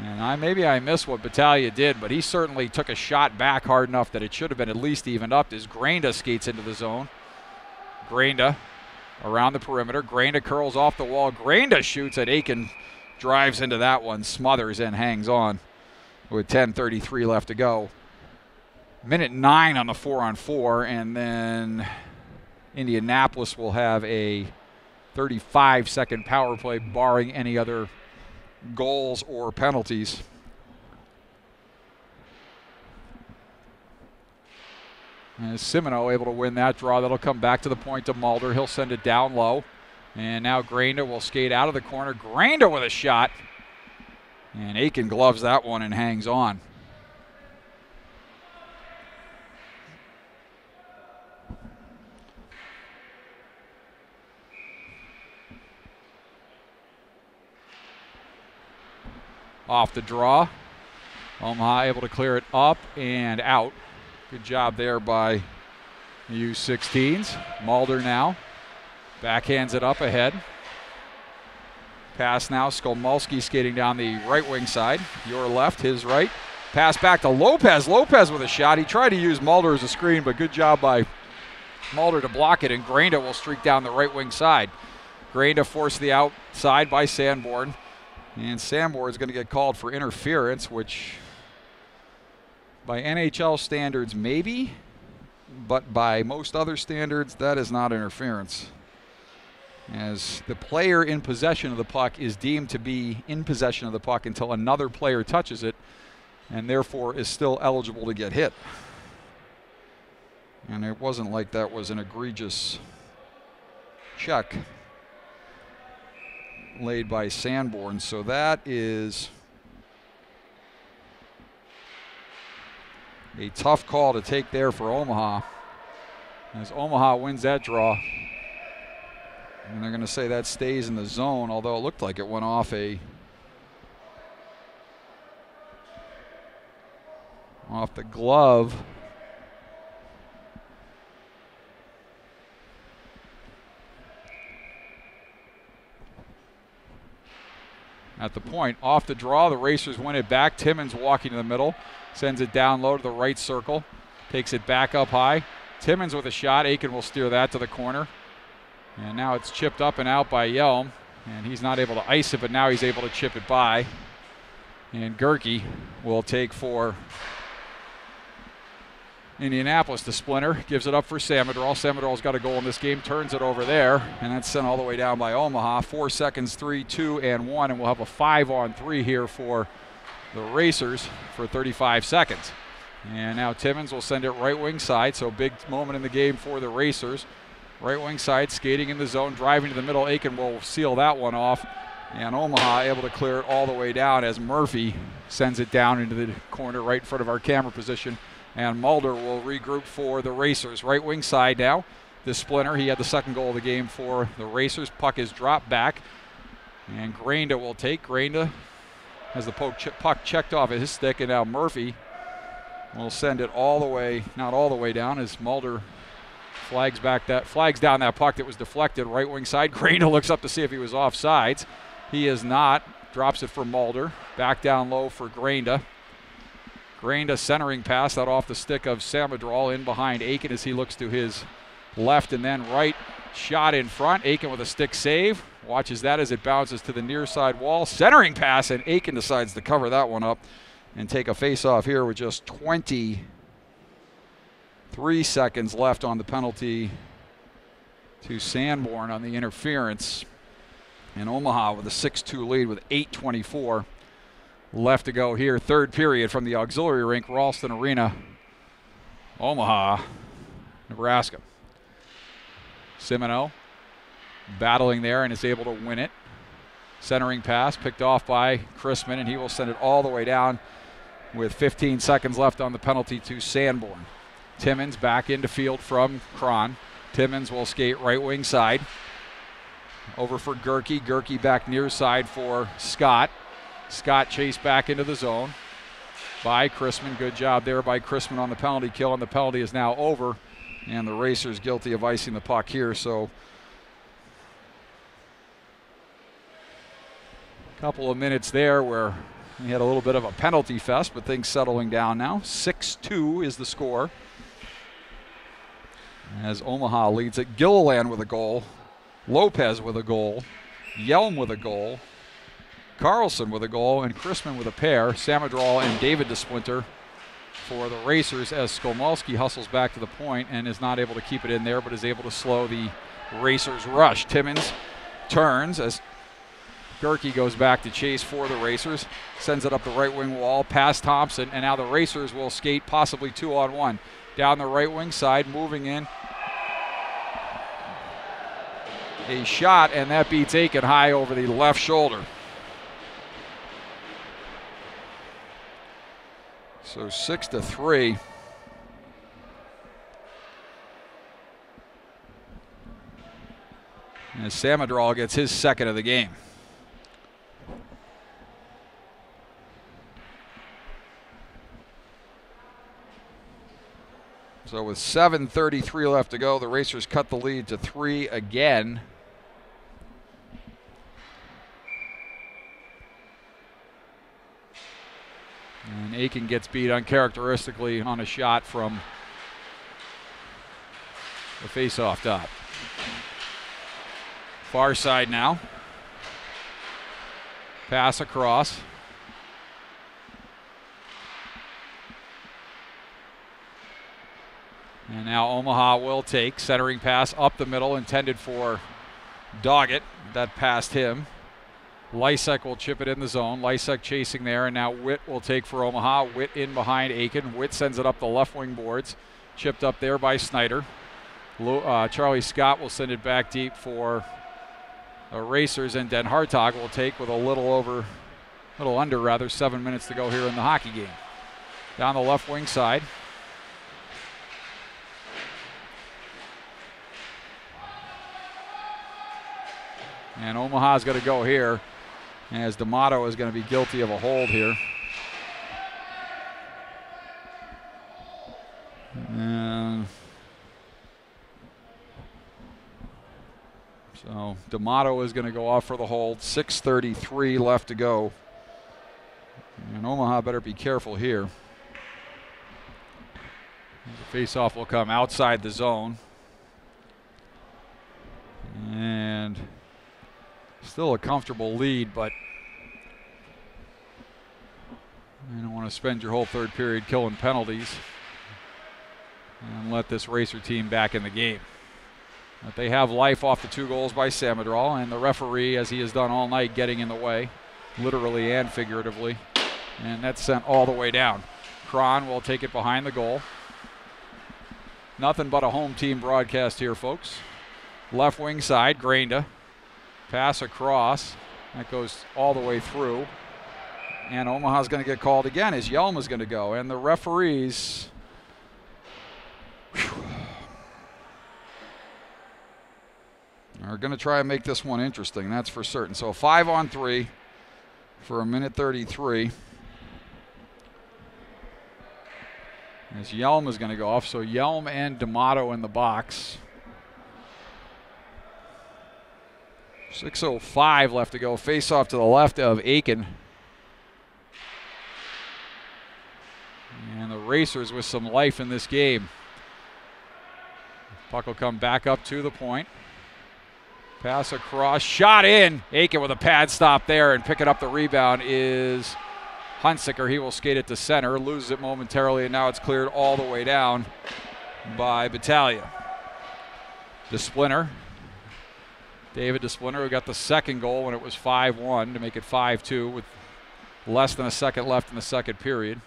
A: And maybe I missed what Battaglia did, but he certainly took a shot back hard enough that it should have been at least evened up as Granda skates into the zone. Granda around the perimeter. Granda curls off the wall. Granda shoots, and Aiken drives into that one, smothers, and hangs on with 10:33 left to go. Minute 9 on the 4-on-4, and then Indianapolis will have a 35-second power play, barring any other goals or penalties. And Simino able to win that draw. That'll come back to the point to Mulder. He'll send it down low. And now Granda will skate out of the corner. Granda with a shot. And Aiken gloves that one and hangs on. Off the draw. Omaha able to clear it up and out. Good job there by the U16s. Mulder now backhands it up ahead. Pass now. Skolmolsky skating down the right wing side. Your left, his right. Pass back to Lopez. Lopez with a shot. He tried to use Mulder as a screen, but good job by Mulder to block it, and Granda will streak down the right wing side. Granda forced the outside by Sanborn. And Sanborn is going to get called for interference, which by NHL standards maybe, but by most other standards that is not interference, as the player in possession of the puck is deemed to be in possession of the puck until another player touches it, and therefore is still eligible to get hit. And it wasn't like that was an egregious check laid by Sanborn. So that is a tough call to take there for Omaha, as Omaha wins that draw. And they're going to say that stays in the zone, although it looked like it went off the glove. At the point, off the draw, the Racers win it back. Timmins walking to the middle, sends it down low to the right circle, takes it back up high. Timmins with a shot. Aiken will steer that to the corner. And now it's chipped up and out by Yelm, and he's not able to ice it, but now he's able to chip it by. And Gerke will take for Indianapolis. The splinter gives it up for Samadral. Samadral's got a goal in this game, turns it over there, and that's sent all the way down by Omaha. 4 seconds, 3, 2, and 1, and we'll have a 5-on-3 here for the Racers for 35 seconds. And now Timmins will send it right wing side, so big moment in the game for the Racers. Right wing side, skating in the zone, driving to the middle. Aiken will seal that one off, and Omaha able to clear it all the way down as Murphy sends it down into the corner right in front of our camera position. And Mulder will regroup for the Racers. Right wing side now. The splinter, he had the second goal of the game for the Racers. Puck is dropped back, and Grainda will take. Grainda has the puck checked off his stick, and now Murphy will send it all the way, not all the way down, as Mulder flags down that puck that was deflected. Right wing side. Grainda looks up to see if he was offsides. He is not. Drops it for Mulder. Back down low for Grainda. Grainda centering pass out off the stick of Samadral in behind Aiken as he looks to his left and then right. Shot in front. Aiken with a stick save. Watches that as it bounces to the near side wall. Centering pass, and Aiken decides to cover that one up and take a face-off here with just 23 seconds left on the penalty to Sanborn on the interference. And Omaha with a 6-2 lead with 8:24 left to go here. Third period from the auxiliary rink, Ralston Arena, Omaha, Nebraska. Simoneau battling there and is able to win it. Centering pass picked off by Chrisman, and he will send it all the way down with 15 seconds left on the penalty to Sanborn. Timmins back into field from Cron. Timmins will skate right wing side. Over for Gerke. Gerke back near side for Scott. Scott chased back into the zone by Chrisman. Good job there by Chrisman on the penalty kill, and the penalty is now over, and the Racers guilty of icing the puck here. So a couple of minutes there where we had a little bit of a penalty fest, but things settling down now. 6-2 is the score as Omaha leads it. Gilliland with a goal, Lopez with a goal, Yelm with a goal, Carlson with a goal, and Chrisman with a pair. Samadral and David DeSplinter for the Racers as Skolmolski hustles back to the point and is not able to keep it in there, but is able to slow the Racers' rush. Timmins turns as Gerke goes back to chase for the Racers, sends it up the right wing wall past Thompson, and now the Racers will skate possibly 2-on-1 down the right wing side, moving in. A shot, and that beats Aiken high over the left shoulder. So 6-3. As Samadral gets his second of the game. So with 7:33 left to go, the Racers cut the lead to 3 again. And Aiken gets beat uncharacteristically on a shot from the face-off dot. Far side now. Pass across. And now Omaha will take. Centering pass up the middle, intended for Doggett. That passed him. Lysek will chip it in the zone. Lysek chasing there, and now Witt will take for Omaha. Witt in behind Aiken. Witt sends it up the left wing boards. Chipped up there by Snyder. Charlie Scott will send it back deep for the Racers, and Den Hartog will take with a little under 7 minutes to go here in the hockey game. Down the left wing side. And Omaha's going to go here, as D'Amato is going to be guilty of a hold here. And so D'Amato is going to go off for the hold. 6:33 left to go. And Omaha better be careful here. The faceoff will come outside the zone. And still a comfortable lead, but you don't want to spend your whole third period killing penalties and let this Racer team back in the game. But they have life off the 2 goals by Samadral, and the referee, as he has done all night, getting in the way, literally and figuratively. And that's sent all the way down. Cron will take it behind the goal. Nothing but a home team broadcast here, folks. Left wing side, Grainda. Pass across. That goes all the way through. And Omaha's going to get called again as Yelm is going to go. And the referees are going to try and make this one interesting, that's for certain. So 5-on-3 for 1:33. As Yelm is going to go off. So Yelm and D'Amato in the box. 6:05 left to go. Face off to the left of Aiken. And the Racers with some life in this game. Puck will come back up to the point. Pass across, shot in. Aiken with a pad stop there, and picking up the rebound is Hunsicker. He will skate it to center, loses it momentarily, and now it's cleared all the way down by Battaglia. DeSplinter. David DeSplinter, who got the second goal when it was 5-1 to make it 5-2 with less than a second left in the second period.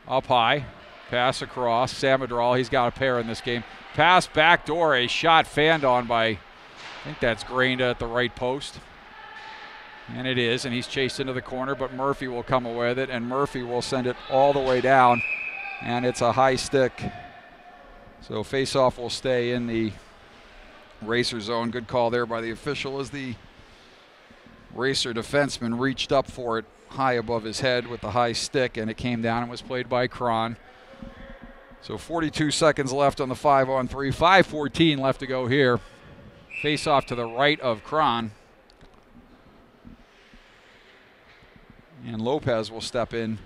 A: Up high, pass across, Samadral, he's got a pair in this game. Pass backdoor, a shot fanned on by, I think that's Grainda at the right post. And it is, and he's chased into the corner, but Murphy will come away with it, and Murphy will send it all the way down, and it's a high stick. So face-off will stay in the Racer zone. Good call there by the official as the Racer defenseman reached up for it high above his head with the high stick, and it came down and was played by Cron. So 42 seconds left on the 5-on-3. 5:14 left to go here. Face off to the right of Cron. And Lopez will step in.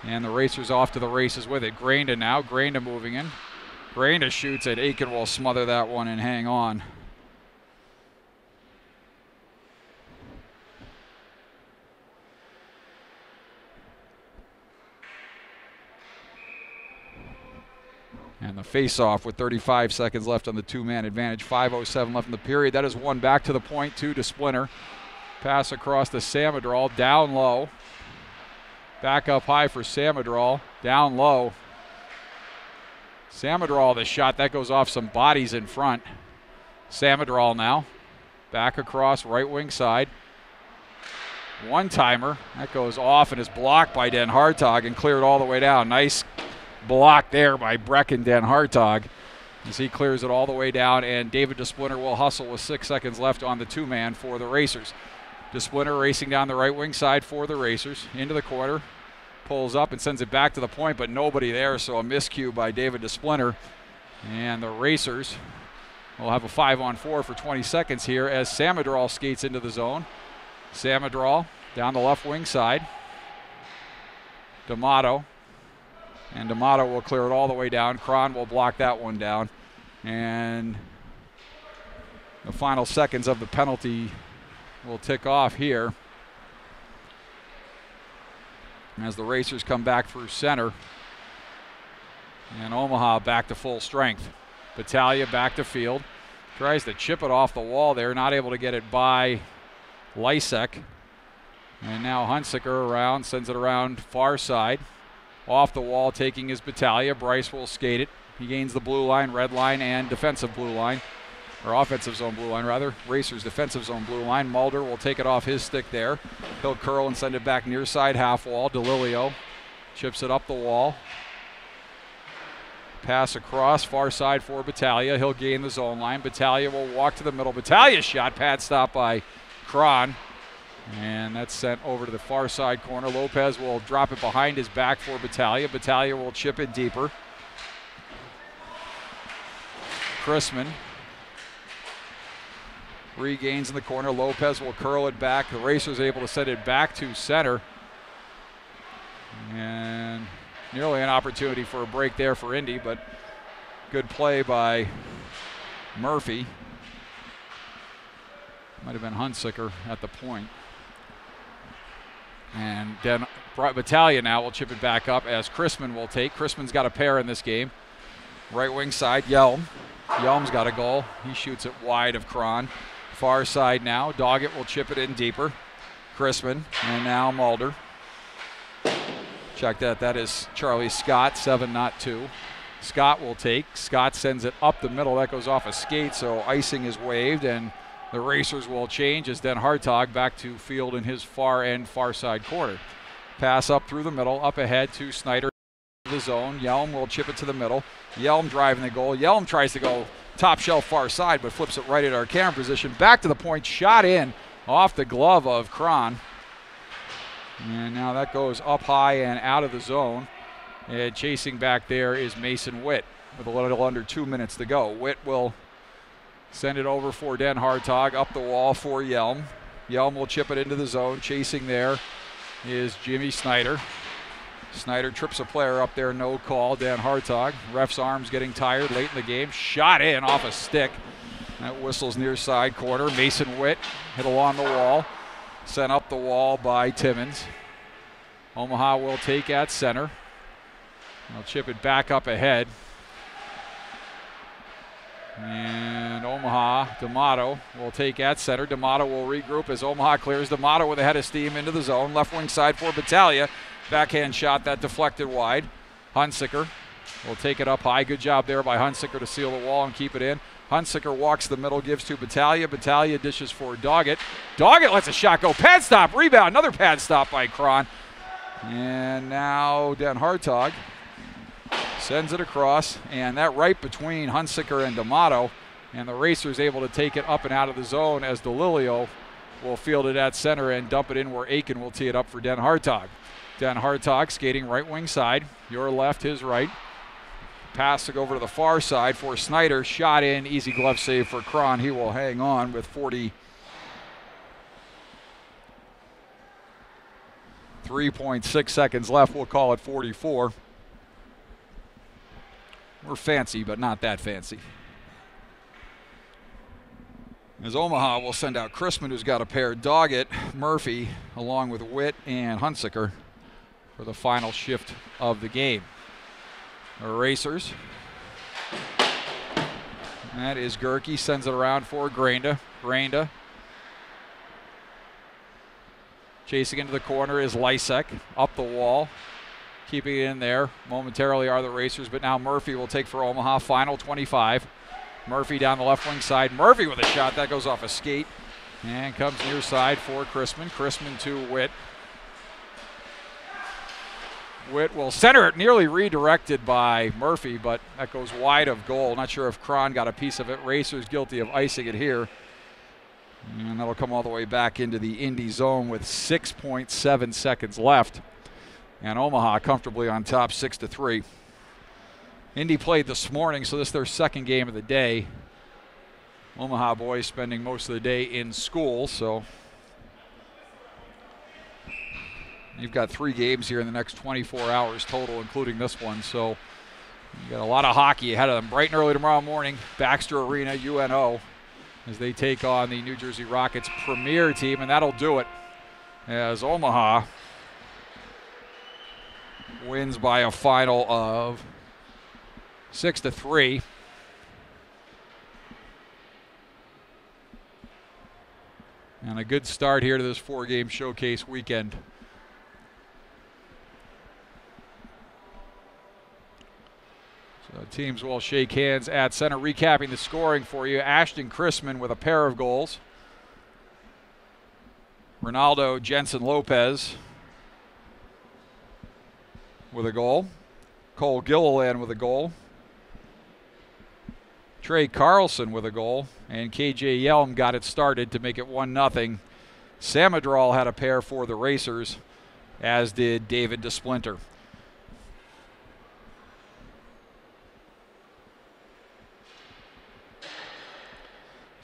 A: And the Racers off to the races with it. Grainda now. Grainda moving in. Grainda shoots it. Aiken will smother that one and hang on. And the face-off with 35 seconds left on the 2-man advantage. 5:07 left in the period. That is one back to the point, to DeSplinter. Pass across to Samadral, down low. Back up high for Samadral, down low. Samadral, the shot, that goes off some bodies in front. Samadral now, back across right wing side. One-timer, that goes off and is blocked by Den Hartog and cleared all the way down. Nice block there by Brecken Den Hartog as he clears it all the way down, and David DeSplinter will hustle with 6 seconds left on the 2-man for the Racers. DeSplinter racing down the right wing side for the Racers, into the corner, pulls up and sends it back to the point, but nobody there, so a miscue by David DeSplinter. And the Racers will have a 5-on-4 for 20 seconds here as Samadral skates into the zone. Samadral down the left wing side. D'Amato. And D'Amato will clear it all the way down. Cron will block that one down. And The final seconds of the penalty will tick off here as the Racers come back through center. And Omaha back to full strength. Battaglia back to field. Tries to chip it off the wall there, not able to get it by Lysek. And now Hunsaker around, sends it around far side. Off the wall, taking his Battaglia. Bryce will skate it. He gains the blue line, red line, and defensive blue line. Or offensive zone blue line, rather. Racers defensive zone blue line. Mulder will take it off his stick there. He'll curl and send it back near side half wall. DeLilio chips it up the wall. Pass across, far side for Battaglia. He'll gain the zone line. Battaglia will walk to the middle. Battaglia's shot, pad stop by Cron. And that's sent over to the far side corner. Lopez will drop it behind his back for Battaglia. Battaglia will chip it deeper. Chrisman regains in the corner. Lopez will curl it back. The Racers able to send it back to center. And nearly an opportunity for a break there for Indy, but good play by Murphy. Might have been Hunsaker at the point. And then Battaglia now will chip it back up as Chrisman will take. Chrisman's got a pair in this game. Right wing side, Yelm. Yelm's got a goal. He shoots it wide of Cron. Far side now. Doggett will chip it in deeper. Chrisman, and now Mulder. Check that. That is Charlie Scott, 7, not 2. Scott will take. Scott sends it up the middle. That goes off a skate, so icing is waved, and the Racers will change as Den Hartog back to field in his far end, far side corner. Pass up through the middle, up ahead to Snyder. The zone. Yelm will chip it to the middle. Yelm driving the goal. Yelm tries to go top shelf far side, but flips it right at our camera position. Back to the point, shot in off the glove of Cron. And now that goes up high and out of the zone. And chasing back there is Mason Witt with a little under 2 minutes to go. Witt will send it over for Den Hartog, up the wall for Yelm. Yelm will chip it into the zone. Chasing there is Jimmy Snyder. Snyder trips a player up there, no call. Dan Hartog. Ref's arms getting tired late in the game. Shot in off a stick. That whistles near side corner. Mason Witt hit along the wall. Sent up the wall by Timmons. Omaha will take at center. They'll chip it back up ahead. And Omaha, D'Amato will take at center. D'Amato will regroup as Omaha clears. D'Amato with a head of steam into the zone. Left wing side for Battaglia. Backhand shot that deflected wide. Hunsaker will take it up high. Good job there by Hunsaker to seal the wall and keep it in. Hunsaker walks the middle, gives to Battaglia. Battaglia dishes for Doggett. Doggett lets a shot go. Pad stop, rebound. Another pad stop by Cron. And now Den Hartog sends it across. And that right between Hunsaker and D'Amato. And the Racers able to take it up and out of the zone as DeLilio will field it at center and dump it in where Aiken will tee it up for Den Hartog. Den Hartog skating right wing side. Your left, his right. Pass to go over to the far side for Snyder. Shot in. Easy glove save for Cron. He will hang on with 43.6 seconds left. We'll call it 44. We're fancy, but not that fancy. As Omaha will send out Chrisman, who's got a pair. Doggett, Murphy, along with Witt and Hunsaker for the final shift of the game. The Racers. That is Gerke, sends it around for Granda. Granda. Chasing into the corner is Lysek, up the wall. Keeping it in there momentarily are the Racers, but now Murphy will take for Omaha. Final 25. Murphy down the left wing side. Murphy with a shot. That goes off a skate and comes near side for Chrisman. Chrisman to Witt. Witt will center it, nearly redirected by Murphy, but that goes wide of goal. Not sure if Cron got a piece of it. Racers guilty of icing it here. And that'll come all the way back into the Indy zone with 6.7 seconds left. And Omaha comfortably on top 6-3. Indy played this morning, so this is their second game of the day. Omaha boys spending most of the day in school, so you've got 3 games here in the next 24 hours total, including this one. So you got a lot of hockey ahead of them. Bright and early tomorrow morning, Baxter Arena, UNO. as they take on the New Jersey Rockets premier team, and that'll do it as Omaha wins by a final of 6-3. And a good start here to this 4-game showcase weekend. So teams will shake hands at center. Recapping the scoring for you: Ashton Chrisman with a pair of goals. Ronaldo Jensen Lopez with a goal. Cole Gilliland with a goal. Trey Carlson with a goal. And KJ Yelm got it started to make it 1-0. Samadral had a pair for the Racers, as did David DeSplinter.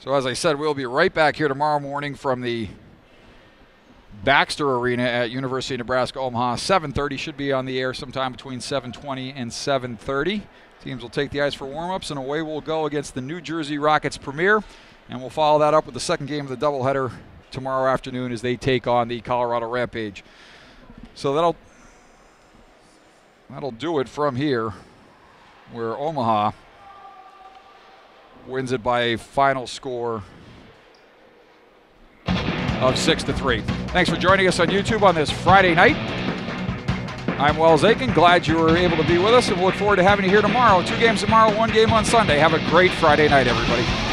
A: So as I said, we'll be right back here tomorrow morning from the Baxter Arena at University of Nebraska Omaha. 7:30, should be on the air sometime between 7:20 and 7:30. Teams will take the ice for warm-ups, and away we'll go against the New Jersey Rockets premier. And we'll follow that up with the second game of the doubleheader tomorrow afternoon as they take on the Colorado Rampage. So that'll do it from here, where Omaha wins it by a final score of 6-3. Thanks for joining us on YouTube on this Friday night. I'm Wells Aiken. Glad you were able to be with us, and we'll look forward to having you here tomorrow. 2 games tomorrow, 1 game on Sunday. Have a great Friday night, everybody.